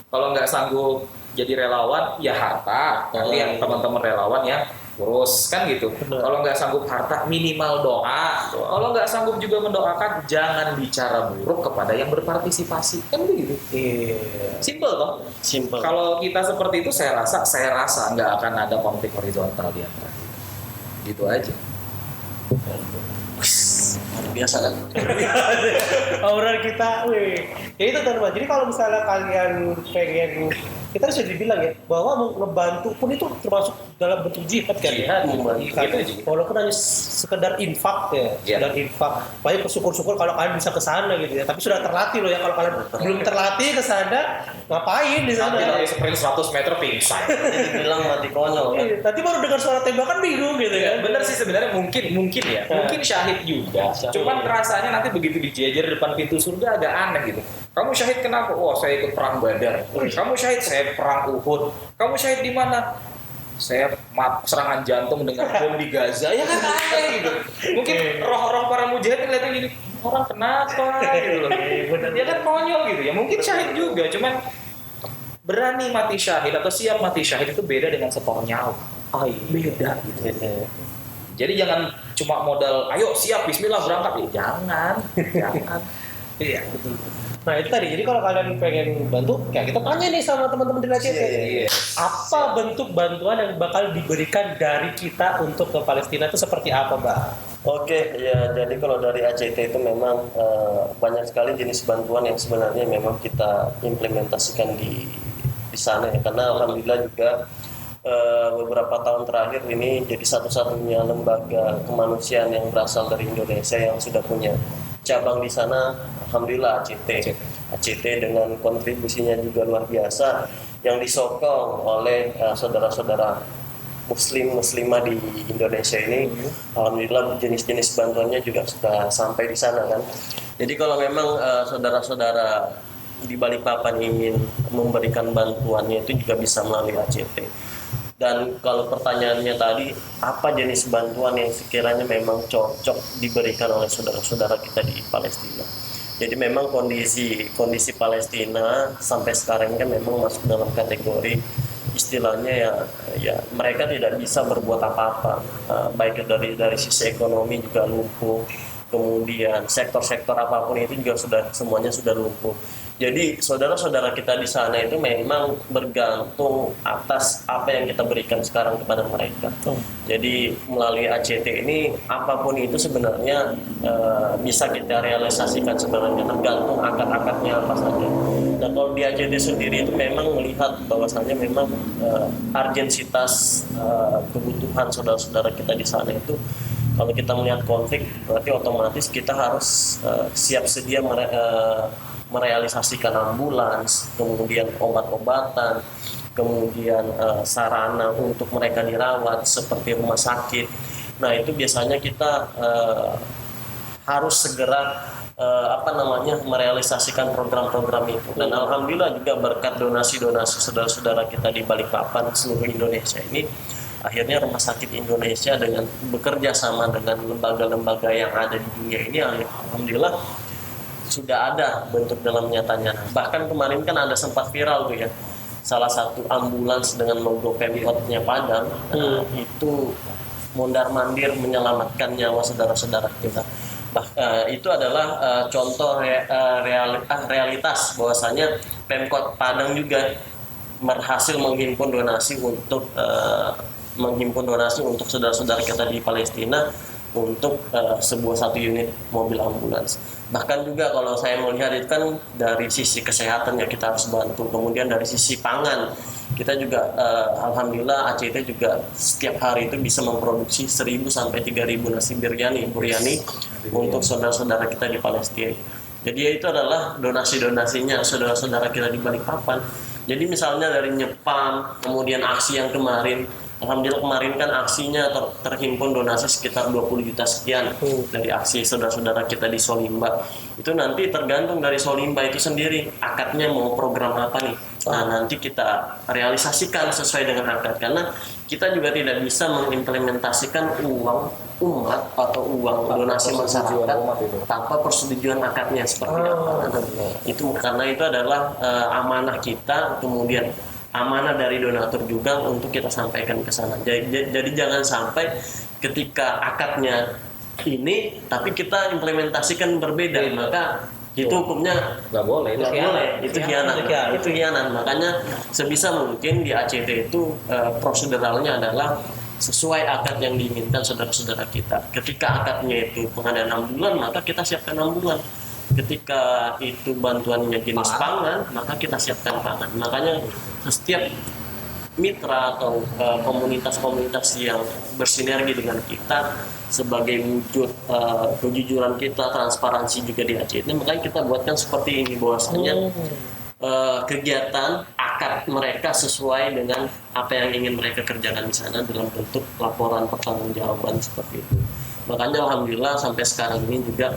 Kalau nggak sanggup jadi relawan, ya harta. Nanti yang teman-teman relawan ya urus kan gitu. Kalau nggak sanggup harta, minimal doa. Kalau nggak sanggup juga mendoakan, jangan bicara buruk kepada yang berpartisipasi, kan begitu. Simple toh. Simple. Kalau kita seperti itu, saya rasa nggak akan ada konflik horizontal di antara. Gitu aja. Luar biasa kan. Aura kita, ya itu teman-teman. Jadi kalau misalnya kalian pengen, kita sudah dibilang ya bahwa ngebantu pun itu termasuk dalam bentuk jihad kan. Jihad. Walaupun hanya sekedar infak ya, sekedar infak. Banyak syukur-syukur kalau kalian bisa ke sana gitu ya. Tapi sudah terlatih loh ya, kalau kalian belum terlatih ke sana, ngapain di sana? Nanti lari sprint 100 meter pingsan. Dibilang mati konyol kan. Nanti baru dengar suara tembakan bingung gitu kan. Bener sih sebenarnya mungkin ya. Mungkin syahid juga. Cuman rasanya nanti begitu dijejer depan pintu surga agak aneh gitu. Kamu syahid kenapa? Oh, saya ikut perang Badar. Kamu syahid, saya perang Uhud. Kamu syahid di mana? Saya serangan jantung dengan bom di Gaza. Ya kan aneh gitu. Mungkin roh-roh para mujahid ngeliatin ini, orang kenapa gitu loh. Dia kan konyol gitu ya. Mungkin syahid juga, cuman berani mati syahid atau siap mati syahid itu beda dengan setor nyawa. Beda gitu. Jadi jangan cuma modal ayo siap bismillah berangkat. Jangan. Iya, betul. Nah itu tadi, jadi kalau kalian pengen bantu, kayak kita tanya nih sama teman-teman di ACT. Apa bentuk bantuan yang bakal diberikan dari kita untuk ke Palestina itu seperti apa, Mbak? Oke, ya jadi kalau dari ACT itu memang banyak sekali jenis bantuan yang sebenarnya memang kita implementasikan di sana ya. Karena alhamdulillah juga beberapa tahun terakhir ini jadi satu-satunya lembaga kemanusiaan yang berasal dari Indonesia yang sudah punya cabang di sana. Alhamdulillah ACT dengan kontribusinya juga luar biasa yang disokong oleh saudara-saudara muslimah di Indonesia ini. Alhamdulillah jenis-jenis bantuannya juga sudah sampai di sana kan. Jadi kalau memang saudara-saudara di Balikpapan ingin memberikan bantuannya itu juga bisa melalui ACT. Dan kalau pertanyaannya tadi, apa jenis bantuan yang sekiranya memang cocok diberikan oleh saudara-saudara kita di Palestina? Jadi memang kondisi Palestina sampai sekarang kan memang masuk dalam kategori istilahnya ya mereka tidak bisa berbuat apa-apa, baik dari sisi ekonomi juga lumpuh, kemudian sektor-sektor apapun itu juga semuanya sudah lumpuh. Jadi saudara-saudara kita di sana itu memang bergantung atas apa yang kita berikan sekarang kepada mereka. Jadi melalui ACT ini apapun itu sebenarnya bisa kita realisasikan sebenarnya, tergantung akad-akadnya apa saja. Dan kalau di ACT sendiri itu memang melihat bahwasanya memang urgensitas kebutuhan saudara-saudara kita di sana itu, kalau kita melihat konflik berarti otomatis kita harus siap sedia merealisasikan ambulans, kemudian obat-obatan, kemudian sarana untuk mereka dirawat seperti rumah sakit. Nah itu biasanya kita harus segera merealisasikan program-program itu. Dan alhamdulillah juga berkat donasi-donasi saudara-saudara kita di Balikpapan seluruh Indonesia ini, akhirnya Rumah Sakit Indonesia dengan bekerja sama dengan lembaga-lembaga yang ada di dunia ini, alhamdulillah sudah ada bentuk dalam nyatanya. Bahkan kemarin kan ada sempat viral tuh ya, salah satu ambulans dengan logo Pemkotnya Padang, itu mondar-mandir menyelamatkan nyawa saudara-saudara kita. Itu adalah contoh realitas bahwasanya Pemkot Padang juga berhasil menghimpun donasi untuk saudara-saudara kita di Palestina untuk satu unit mobil ambulans. Bahkan juga kalau saya melihat itu kan dari sisi kesehatan ya kita harus bantu, kemudian dari sisi pangan kita juga alhamdulillah ACT juga setiap hari itu bisa memproduksi 1.000 sampai 3.000 nasi biryani untuk saudara-saudara kita di Palestina. Jadi itu adalah donasi-donasinya saudara-saudara kita di Balikpapan. Jadi misalnya dari Nyepam, kemudian aksi yang kemarin, alhamdulillah kemarin kan aksinya terhimpun donasi sekitar 20 juta sekian dari aksi saudara-saudara kita di Solimba. Itu nanti tergantung dari Solimba itu sendiri, akadnya mau program apa nih. Nah nanti kita realisasikan sesuai dengan akad, karena kita juga tidak bisa mengimplementasikan uang umat atau uang donasi masyarakat tanpa persetujuan akadnya seperti apa. Itu karena itu adalah amanah kita, kemudian amanah dari donatur juga untuk kita sampaikan ke sana. Jadi jangan sampai ketika akadnya ini tapi kita implementasikan berbeda, maka itu hukumnya nggak boleh, itu khianat. Makanya sebisa mungkin di ACT itu proseduralnya adalah sesuai akad yang diinginkan saudara-saudara kita. Ketika akadnya itu pengadaan 6 bulan, maka kita siapkan 6 bulan. Ketika itu bantuannya jenis pangan, maka kita siapkan pangan. Makanya setiap mitra atau komunitas-komunitas yang bersinergi dengan kita sebagai wujud kejujuran kita, transparansi juga di ACT, makanya kita buatkan seperti ini, bahwasanya kegiatan akad mereka sesuai dengan apa yang ingin mereka kerjakan di sana dalam bentuk laporan pertanggungjawaban seperti itu. Makanya alhamdulillah sampai sekarang ini juga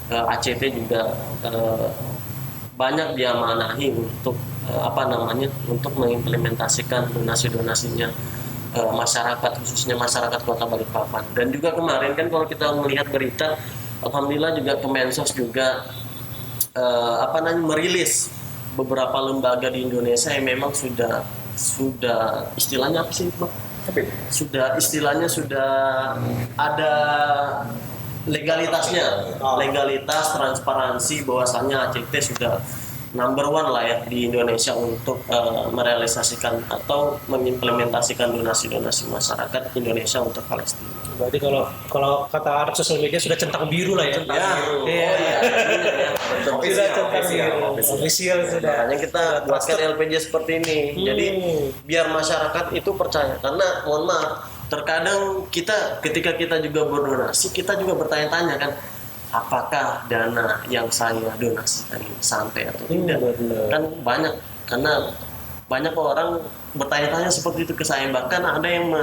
ACT juga banyak diamanahi untuk untuk mengimplementasikan donasi-donasinya masyarakat, khususnya masyarakat Kota Balikpapan. Dan juga kemarin kan kalau kita melihat berita, alhamdulillah juga Kemensos juga merilis beberapa lembaga di Indonesia yang memang sudah istilahnya apa sih, Bang? sudah istilahnya sudah ada legalitasnya, legalitas transparansi bahwasannya ACT sudah number one lah ya di Indonesia untuk merealisasikan atau mengimplementasikan donasi-donasi masyarakat Indonesia untuk Palestina. Berarti kalau kata anak sosial media sudah centang biru lah ya. Biru. Sudah centang biru. Official sudah. Makanya kita buatkan LPG seperti ini. Jadi biar masyarakat itu percaya. Karena mohon maaf, terkadang kita ketika kita juga berdonasi, kita juga bertanya-tanya kan, apakah dana yang saya donasikan ini sampai atau tidak? Kan banyak, karena banyak orang bertanya-tanya seperti itu ke saya. Bahkan ada yang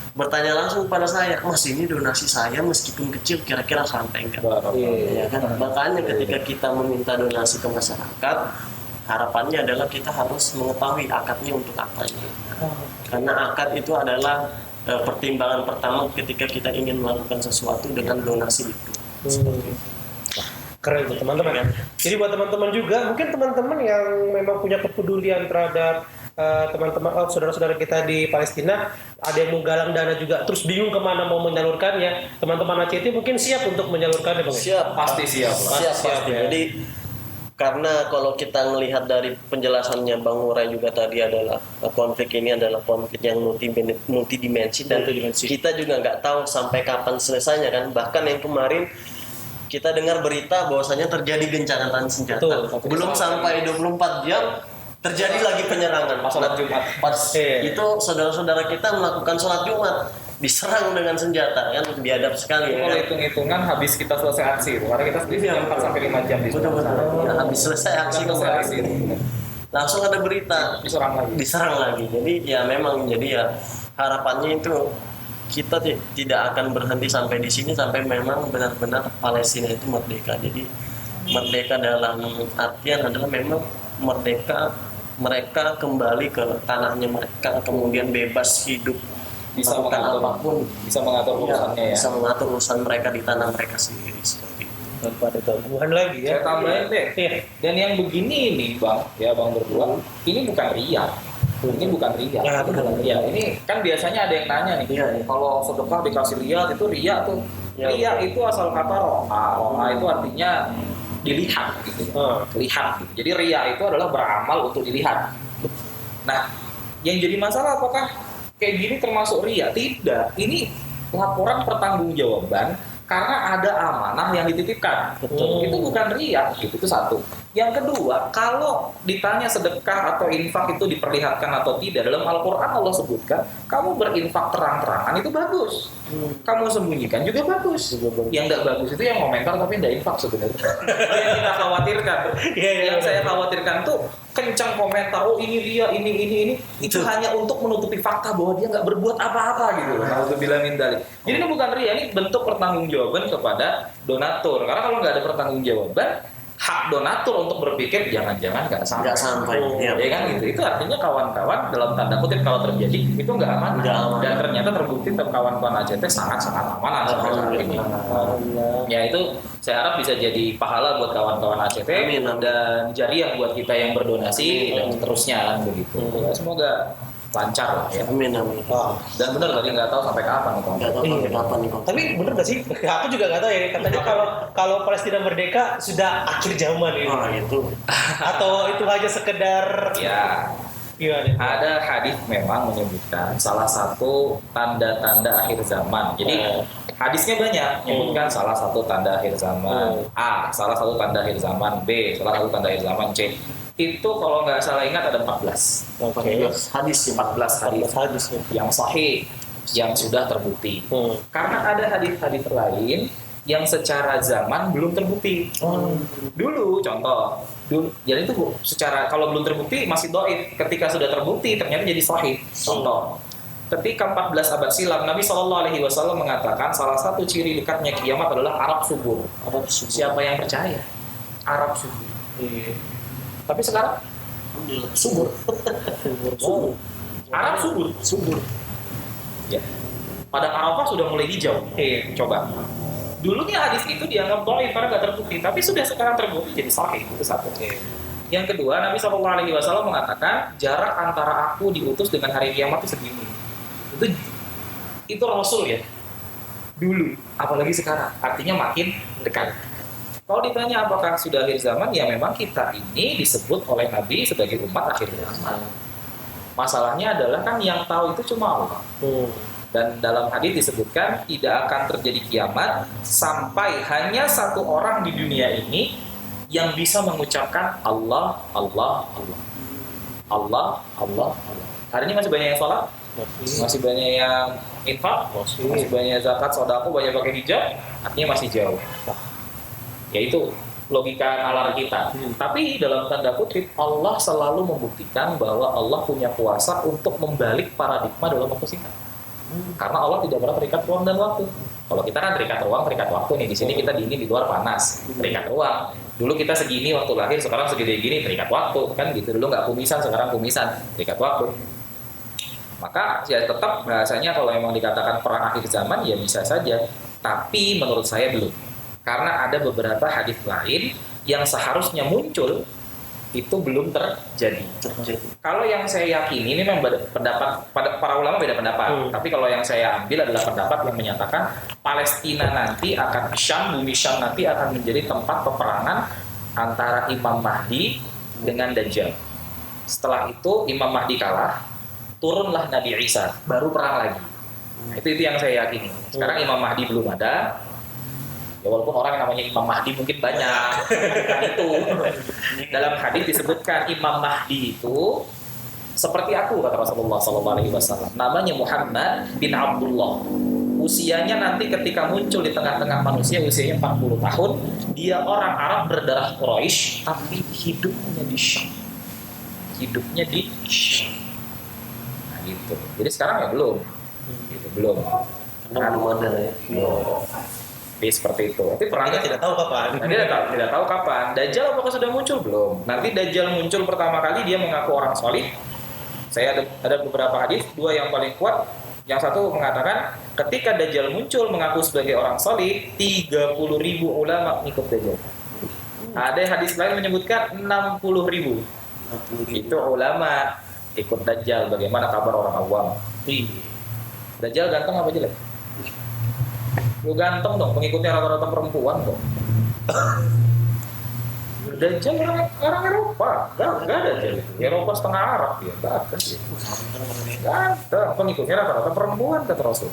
bertanya langsung pada saya, Mas ini donasi saya meskipun kecil kira-kira sampai enggak? Ya kan? Makanya ketika kita meminta donasi ke masyarakat, harapannya adalah kita harus mengetahui akadnya untuk apa ini. Karena akad itu adalah pertimbangan pertama ketika kita ingin melakukan sesuatu dengan donasi itu. Keren tuh teman-teman. Jadi buat teman-teman juga, mungkin teman-teman yang memang punya kepedulian terhadap teman-teman saudara-saudara kita di Palestina, ada yang mau galang dana juga, terus bingung kemana mau menyalurkannya, teman-teman ACT mungkin siap untuk menyalurkannya, Bang? Siap, Pasti siap. siap. Ya. Jadi karena kalau kita melihat dari penjelasannya Bang Uray juga tadi adalah konflik ini adalah konflik yang multidimensi dan kita juga nggak tahu sampai kapan selesainya kan. Bahkan yang kemarin kita dengar berita bahwasanya terjadi gencatan senjata. Belum sampai 24 jam terjadi lagi penyerangan. Sholat Jumat. Itu saudara-saudara kita melakukan sholat Jumat, diserang dengan senjata kan, biadab sekali. Kalau hitung-hitungan habis kita selesai aksi, karena kita sendiri 4 sampai 5 jam di Betul. Ya, habis selesai aksi langsung ada berita diserang lagi. Jadi ya memang harapannya itu kita tidak akan berhenti sampai di sini sampai memang benar-benar Palestina itu merdeka. Jadi merdeka dalam artian adalah memang merdeka, mereka kembali ke tanahnya mereka, kemudian bebas hidup, bisa melakukan mengatur apapun, bisa mengatur urusannya ya. bisa mengatur urusan mereka di tanah mereka sendiri seperti itu. Tanpa ada gangguan lagi ya. Saya tambahin deh. Iya. Dan yang begini nih Bang, ya Bang berdua, ini bukan ria. Ini bukan ria. Ya, benar. Iya, ini kan biasanya ada yang nanya nih. Iya. Kalau sedekah dikasih lihat itu ria tuh. Ya. Ria itu asal kata ro'a. Ro'a itu artinya dilihat gitu. Lihat gitu. Jadi ria itu adalah beramal untuk dilihat. Nah, yang jadi masalah apakah kayak gini termasuk ria? Tidak. Ini laporan pertanggungjawaban karena ada amanah yang dititipkan. Betul. Itu bukan ria, gitu. Itu satu. Yang kedua, kalau ditanya sedekah atau infak itu diperlihatkan atau tidak, dalam Al-Quran Allah sebutkan, kamu berinfak terang-terangan itu bagus. Kamu sembunyikan juga bagus. Yang tidak bagus itu yang komentar tapi tidak infak sebenarnya. Itu yang kita khawatirkan. Yang saya khawatirkan tuh kencang komentar, oh ini dia, ini. Itu hanya untuk menutupi fakta bahwa dia nggak berbuat apa-apa gitu. Nauzubillah min dzalik. Jadi ini bukan ria, ini bentuk pertanggungjawaban kepada donatur. Karena kalau nggak ada pertanggungjawaban, hak donatur untuk berpikir jangan-jangan nggak sampai. Ya kan gitu. Itu artinya kawan-kawan dalam tanda kutip kalau terjadi itu nggak aman. Dan ternyata terbukti kawan-kawan ACT sangat-sangat aman sampai saat ini. Ya itu saya harap bisa jadi pahala buat kawan-kawan ACT dan jariah buat kita yang berdonasi dan seterusnya kan begitu. Ya, semoga lancar lah ya. Amin. Dan benar tadi nggak tahu sampai kapan nih Nggak tahu sampai kapan nih Kong. Tapi bener gak sih? Aku juga gak tahu ya. Katanya kalau Palestina merdeka sudah akhir zaman ini. Itu. Atau itu hanya sekedar ya. gimana? Ada hadis memang menyebutkan salah satu tanda-tanda akhir zaman. Jadi hadisnya banyak menyebutkan salah satu tanda akhir zaman A, salah satu tanda akhir zaman B, salah satu tanda akhir zaman C. Itu kalau nggak salah ingat ada 14. Hadis 14 hadis yang sahih yang sudah terbukti. Karena ada hadis-hadis lain yang secara zaman belum terbukti. Dulu contoh, jadi itu secara kalau belum terbukti masih dhaif. Ketika sudah terbukti ternyata jadi sahih. Contoh, ketika 14 abad silam Nabi SAW mengatakan salah satu ciri dekatnya kiamat adalah Arab subur. Siapa yang percaya? Arab subur. Tapi sekarang subur. Arab subur. Ya. Padang Arafah sudah mulai hijau. Coba. Dulunya hadis itu dianggap dhaif karena nggak terbukti, tapi sudah sekarang terbukti jadi sahih. Itu satu. Yang kedua, Nabi SAW mengatakan jarak antara aku diutus dengan hari kiamat itu segini. Itu Rasul ya dulu, apalagi sekarang, artinya makin dekat. Kalau ditanya apakah sudah akhir zaman, ya memang kita ini disebut oleh Nabi sebagai umat akhir zaman. Masalahnya adalah kan yang tahu itu cuma Allah. Dan dalam hadis disebutkan tidak akan terjadi kiamat sampai hanya satu orang di dunia ini yang bisa mengucapkan Allah, Allah, Allah. Allah, Allah, Allah. Hari ini masih banyak yang sholat, masih banyak yang infak, masih banyak zakat, sedekah, banyak pakai hijab, artinya masih jauh. Yaitu logika nalar kita. Tapi dalam tanda kutip Allah selalu membuktikan bahwa Allah punya kuasa untuk membalik paradigma dalam waktu singkat. Karena Allah tidak pernah terikat ruang dan waktu. Kalau kita kan terikat ruang, terikat waktu nih. Di sini kita dingin, di luar panas, terikat ruang. Dulu kita segini waktu lahir, sekarang segini gini, terikat waktu, kan gitu. Dulu nggak kumisan, sekarang kumisan, terikat waktu. Maka ya tetap bahasanya kalau memang dikatakan perang akhir zaman ya bisa saja. Tapi menurut saya belum. Karena ada beberapa hadis lain yang seharusnya muncul itu belum terjadi. Kalau yang saya yakini ini memang pendapat para ulama beda pendapat. Tapi kalau yang saya ambil adalah pendapat yang menyatakan Palestina nanti akan bumi Syam nanti akan menjadi tempat peperangan antara Imam Mahdi dengan Dajjal. Setelah itu Imam Mahdi kalah, turunlah Nabi Isa, baru perang lagi. Nah, itu yang saya yakini. Sekarang Imam Mahdi belum ada. Ya walaupun orang yang namanya Imam Mahdi mungkin banyak, bukan itu. Dalam hadis disebutkan Imam Mahdi itu seperti aku, kata Rasulullah SAW. Namanya Muhammad bin Abdullah. Usianya nanti ketika muncul di tengah-tengah manusia usianya 40 tahun. Dia orang Arab berdarah Quraisy, tapi hidupnya di Syam. Hidupnya di Syam. Nah, gitu. Jadi sekarang ya belum. Gitu, belum. Karena belum ada ya. Jadi seperti itu. Tapi perangnya tidak tahu kapan. Tidak tahu kapan. Dajjal apakah sudah muncul belum? Nanti Dajjal muncul pertama kali dia mengaku orang solih. Saya ada beberapa hadis, dua yang paling kuat. Yang satu mengatakan ketika Dajjal muncul mengaku sebagai orang solih, 30.000 ulama ikut Dajjal. Ada hadis lain menyebutkan 60.000. Itu ulama ikut Dajjal. Bagaimana kabar orang awam? Dajjal ganteng apa jelek? Lu ganteng dong, pengikutnya rata-rata perempuan kok. Dajjal orang Eropa, gak ada Dajjal itu. Eropa setengah Arab ya, gak ada. Ganteng, pengikutnya rata-rata perempuan kata Rasul.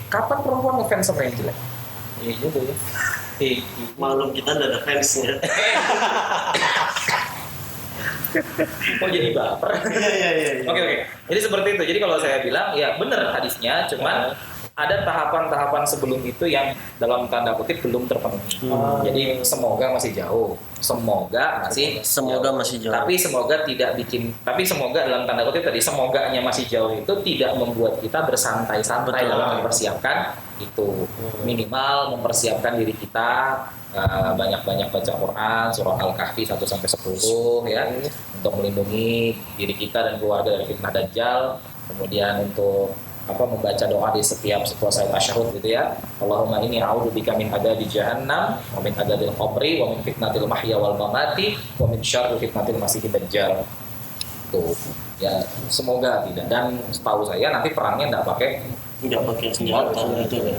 Kapan perempuan ngefans sama yang jelek? Iya juga ya. Maklum kita udah ada fansnya. Kok jadi baper? Iya. Oke. Jadi seperti itu. Jadi kalau saya bilang ya benar hadisnya, cuman ada tahapan-tahapan sebelum itu yang dalam tanda kutip belum terpenuhi. Jadi semoga masih jauh. Semoga masih jauh. Tapi semoga dalam tanda kutip tadi semoganya masih jauh itu tidak membuat kita bersantai-santai dalam mempersiapkan itu. Minimal mempersiapkan diri kita banyak-banyak baca Quran, surah Al-Kahfi 1-10 ya, untuk melindungi diri kita dan keluarga dari fitnah Dajjal. Kemudian untuk membaca doa di setiap selesai tasyahud gitu ya. Allahumma inni a'udzubika min adabi jahannam wa min adabil qabri wa min fitnatil mahya wal mamati wa min syarri fitnatil masiihid dajjal. Tuh. Ya, semoga tidak. Dan setahu saya nanti perangnya enggak pakai senjata gitu ya.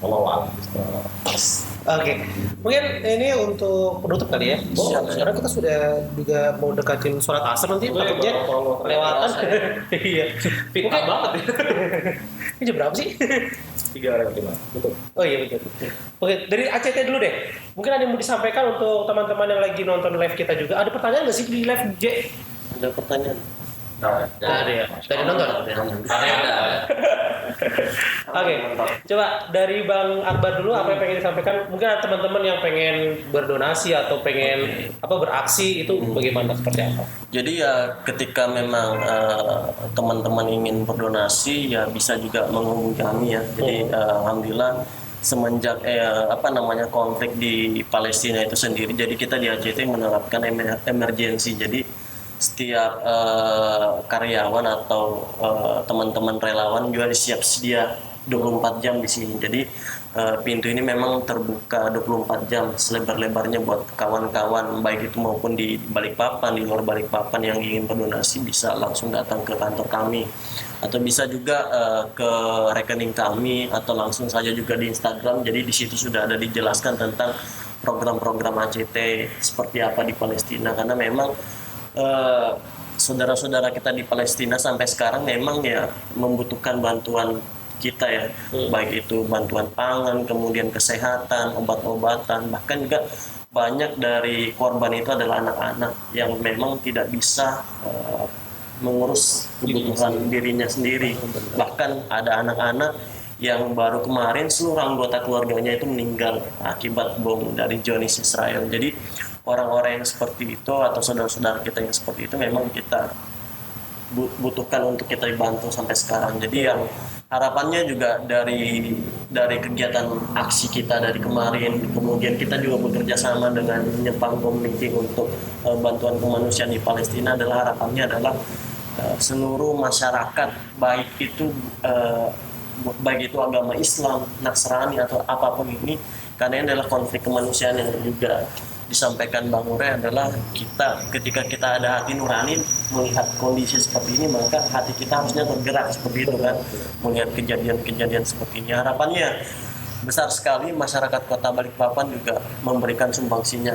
Wallahu a'lam. Oke, mungkin ini untuk penutup kali ya. Sekarang kita sudah juga mau dekatin sholat asar nanti, takutnya kelewatan. Iya, fitnah banget ya. Ini jam berapa sih? 3 orang gimana? Betul. Oh iya betul. Oke, dari ACT dulu deh. Mungkin ada yang mau disampaikan untuk teman-teman yang lagi nonton live kita juga. Ada pertanyaan nggak sih di live J? Ada pertanyaan. Ada ya. Dari nonton. Ada. Oke, coba dari Bang Akbar dulu apa yang pengen disampaikan? Mungkin ada teman-teman yang pengen berdonasi atau pengen beraksi itu bagaimana seperti apa? Jadi ya ketika memang teman-teman ingin berdonasi ya bisa juga menghubungi kami ya. Jadi alhamdulillah semenjak konflik di Palestina itu sendiri, jadi kita di ACT menerapkan emergency. Jadi setiap karyawan atau teman-teman relawan juga siap sedia 24 jam di sini. Jadi pintu ini memang terbuka 24 jam selebar-lebarnya buat kawan-kawan baik itu maupun di Balikpapan, di luar Balikpapan yang ingin berdonasi bisa langsung datang ke kantor kami atau bisa juga ke rekening kami atau langsung saja juga di Instagram. Jadi di situ sudah ada dijelaskan tentang program-program ACT seperti apa di Palestina, karena memang saudara-saudara kita di Palestina sampai sekarang memang ya membutuhkan bantuan kita ya, baik itu bantuan pangan, kemudian kesehatan, obat-obatan, bahkan juga banyak dari korban itu adalah anak-anak yang memang tidak bisa mengurus kebutuhan dirinya sendiri. Bahkan ada anak-anak yang baru kemarin seluruh anggota keluarganya itu meninggal akibat bom dari Zionis Israel. Jadi orang-orang yang seperti itu atau saudara-saudara kita yang seperti itu memang kita butuhkan untuk kita bantu sampai sekarang. Jadi yang harapannya juga dari kegiatan aksi kita dari kemarin, kemudian kita juga bekerja sama dengan Jepang Community untuk bantuan kemanusiaan di Palestina, adalah harapannya adalah seluruh masyarakat baik itu agama Islam, Nasrani atau apapun ini, karena ini adalah konflik kemanusiaan yang juga disampaikan Bang Urai adalah ketika kita ada hati nurani melihat kondisi seperti ini, maka hati kita harusnya bergerak seperti itu kan, melihat kejadian-kejadian seperti ini. Harapannya besar sekali masyarakat Kota Balikpapan juga memberikan sumbangsinya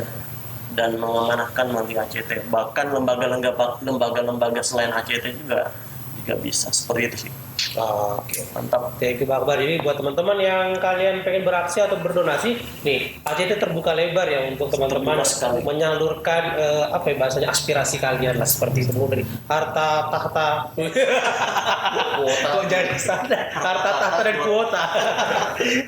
dan mengamanahkan nanti ACT, bahkan lembaga-lembaga selain ACT juga bisa seperti itu sih. Oke, mantap. Thank you Bang Akbar. Ini buat teman-teman yang kalian pengen beraksi atau berdonasi, nih ACT terbuka lebar ya untuk teman-teman menyalurkan bahasanya aspirasi kalian lah, seperti itu, dari harta tahta, kuota, jadi sana, harta tahta dan kuota.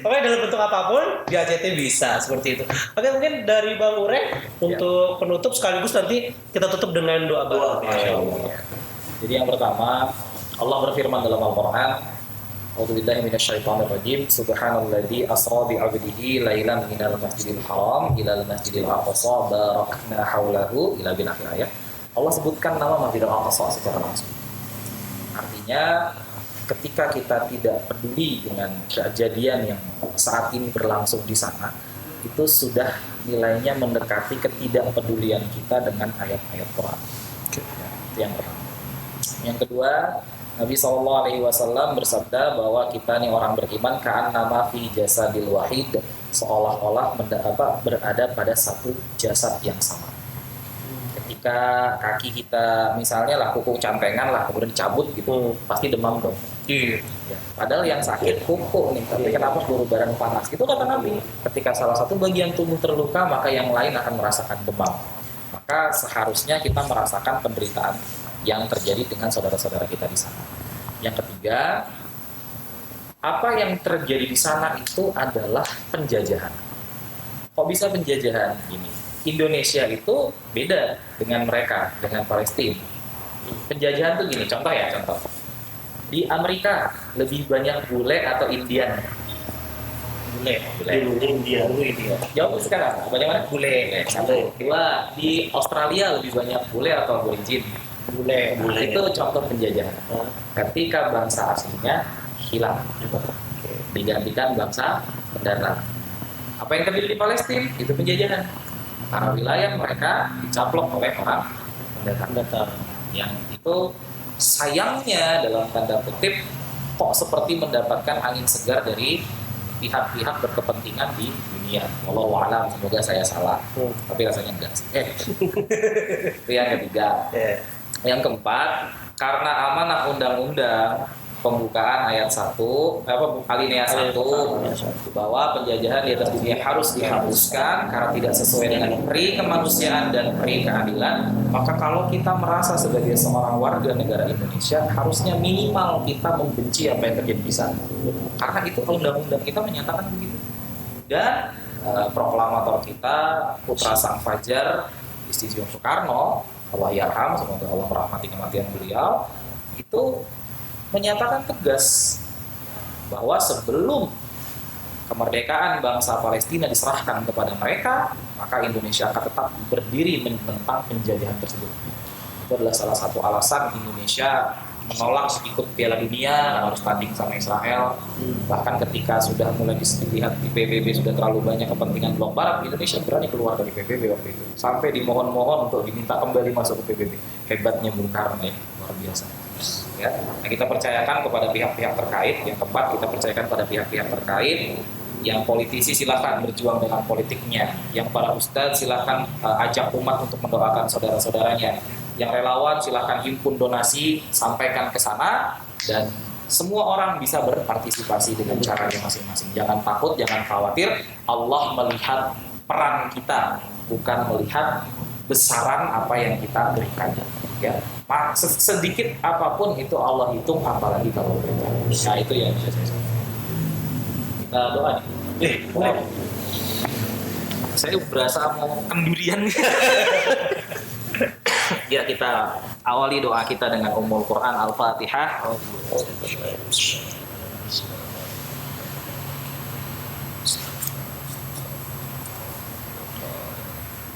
Pokoknya dalam bentuk apapun di ACT bisa seperti itu. Oke, mungkin dari Bang Urai untuk penutup sekaligus nanti kita tutup dengan doa bareng. Jadi yang pertama, Allah berfirman dalam Al-Quran, A'udzubillahi minasyaitonirrajim, Subhanalladzi asra bi 'abdihi lailan minal masjidil haram ilal masjidil aqsa barakna haulahu ila bil akhir ayat. Allah sebutkan nama Masjidil Aqsa secara langsung. Artinya ketika kita tidak peduli dengan kejadian yang saat ini berlangsung di sana, itu sudah nilainya mendekati ketidakpedulian kita dengan ayat-ayat Quran. Itu yang pertama. Yang kedua, Nabi SAW bersabda bahwa kita nih orang beriman ka'annama fi jasadil wahid, seolah-olah berada pada satu jasad yang sama. Ketika kaki kita misalnya lah kuku campengan lah kemudian dicabut gitu, pasti demam dong. Ya. Padahal yang sakit kuku nih, tapi kenapa buru barang panas? Itu kata Nabi, ketika salah satu bagian tubuh terluka maka yang lain akan merasakan demam. Maka seharusnya kita merasakan penderitaan yang terjadi dengan saudara-saudara kita di sana. Yang ketiga, apa yang terjadi di sana itu adalah penjajahan. Kok bisa penjajahan ini? Indonesia itu beda dengan mereka, dengan Palestina. Penjajahan tuh gini, contoh. Di Amerika lebih banyak bule atau Indian? Bule. India. Jawab sekarang, banyak mana? Bule. Satu. Dua, di Australia lebih banyak bule atau aborigin? Bule. Itu contoh penjajahan. Ketika bangsa aslinya hilang, digantikan bangsa pendatang. Apa yang terjadi di Palestina? Itu penjajahan. Karena wilayah mereka dicaplok oleh orang pendatang. Yang itu sayangnya dalam tanda kutip kok seperti mendapatkan angin segar dari pihak-pihak berkepentingan di dunia. Wallahu a'lam, semoga saya salah. Tapi rasanya enggak sih. Itu yang ketiga. Yang keempat, karena amanah undang-undang pembukaan ayat 1, alinea 1, bahwa penjajahan di atas dunia harus dihapuskan karena tidak sesuai dengan peri kemanusiaan dan peri keadilan, maka kalau kita merasa sebagai seorang warga negara Indonesia, harusnya minimal kita membenci apa yang terjadi di sana. Karena itu undang-undang kita menyatakan begitu. Dan proklamator kita, putra sang fajar, Istijion Soekarno, Allah yarham, semoga Allah merahmati kematian beliau, itu menyatakan tegas bahwa sebelum kemerdekaan bangsa Palestina diserahkan kepada mereka, maka Indonesia akan tetap berdiri menentang penjajahan tersebut. Itu adalah salah satu alasan Indonesia menolak ikut Piala Dunia karena harus tanding sama Israel. Bahkan ketika sudah mulai dilihat di PBB sudah terlalu banyak kepentingan blok barat, Indonesia berani keluar dari PBB waktu itu. Sampai dimohon-mohon untuk diminta kembali masuk ke PBB. Hebatnya Bung Karno ya, luar biasa. Ya, nah kita percayakan kepada pihak-pihak terkait. Yang keempat, kita percayakan pada pihak-pihak terkait. Yang politisi silakan berjuang dengan politiknya. Yang para ustadz silakan ajak umat untuk mendoakan saudara-saudaranya. Yang relawan silakan himpun donasi, sampaikan ke sana, dan semua orang bisa berpartisipasi dengan caranya masing-masing. Jangan takut, jangan khawatir. Allah melihat peran kita, bukan melihat besaran apa yang kita berikan. Ya, sedikit apapun itu Allah hitung, apalagi kalau berikan. Nah itu yang bisa saya sampaikan. Kita doa nih. Boleh. Saya berasa mau kendurian. Ya, kita awali doa kita dengan Ummul Quran Al-Fatihah.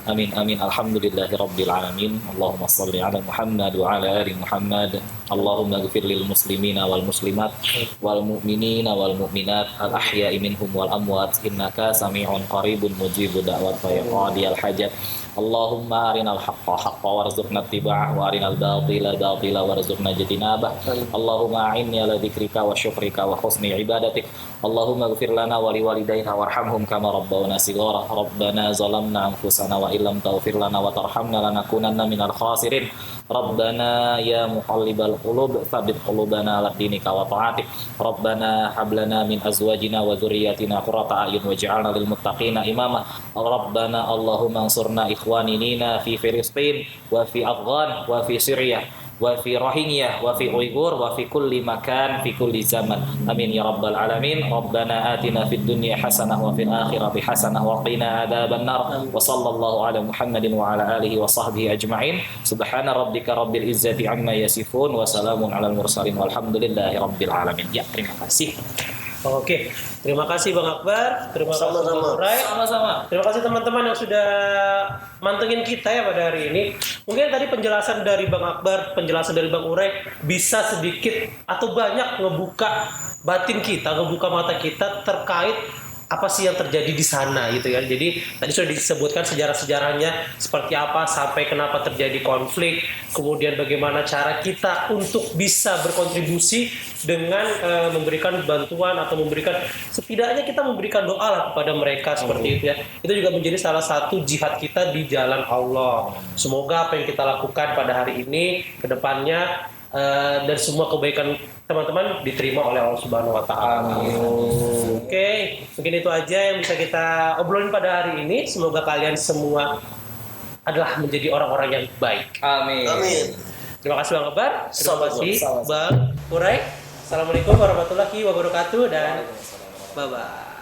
Amin amin alhamdulillahi rabbil alamin. Allahumma salli ala Muhammad wa ala ali Muhammad. Allahumma ighfir lil muslimina wal muslimat wal mu'minina wal mu'minat al ahya'i minhum wal amwat innaka sami'un qaribun mujibud da'wat wa yaqadiyal hajat. Allahumma arinal haqqa haqqa warzuqna ittiba'ah wa arinal batila batila warzuqna ijtinabah. Allahumma a'inni ala dzikrika wa syukrika wa husni ibadatik. Allahumma ighfir lana wa liwalidayna warhamhum kama rabbawna shighara. Rabbana zalamna anfusana wa illam taghfir lana wa tarhamna lanakunanna minal khasirin. Rabbana ya muqallibal qulub tsabbit qulubana ala dinika wa ta'atik. Rabbana hab lana min azwajina wa dzurriyyatina qurrata a'yun waj'alna lil muttaqina imama. Rabbana Allahumma ansurna ikhwaninina fi Filistin wa fi Afghan wa fi Syria wa fi Rohingya wa fi Uighur wa fi kulli makan fi kulli zaman. Amin ya rabbal alamin. Rabbana atina fid dunya hasanah wa fil akhirati hasanah wa qina adzabannar. Wa sallallahu ala Muhammadin wa ala alihi wa sahbihi ajma'in. Subhana rabbika rabbil izzati amma yasifun wa salamun alal mursalin walhamdulillahi rabbil alamin. Ya, terima kasih. Oke, terima kasih Bang Akbar, terima kasih Bang Urai. Sama-sama. Terima kasih teman-teman yang sudah mantengin kita ya pada hari ini. Mungkin tadi penjelasan dari Bang Akbar, penjelasan dari Bang Urai bisa sedikit atau banyak ngebuka batin kita, ngebuka mata kita terkait apa sih yang terjadi di sana gitu ya. Jadi tadi sudah disebutkan sejarah-sejarahnya seperti apa sampai kenapa terjadi konflik, kemudian bagaimana cara kita untuk bisa berkontribusi dengan memberikan bantuan atau memberikan, setidaknya kita memberikan doa lah kepada mereka seperti itu ya. Itu juga menjadi salah satu jihad kita di jalan Allah. Semoga apa yang kita lakukan pada hari ini ke depannya dan semua kebaikan teman-teman diterima oleh Allah Subhanahu wa taala. Oke, mungkin itu aja yang bisa kita obrolin pada hari ini. Semoga kalian semua adalah menjadi orang-orang yang baik. Amin. Amin. Terima kasih Bang Akbar. Terima kasih Bang Urai. Assalamualaikum warahmatullahi wabarakatuh dan bye bye.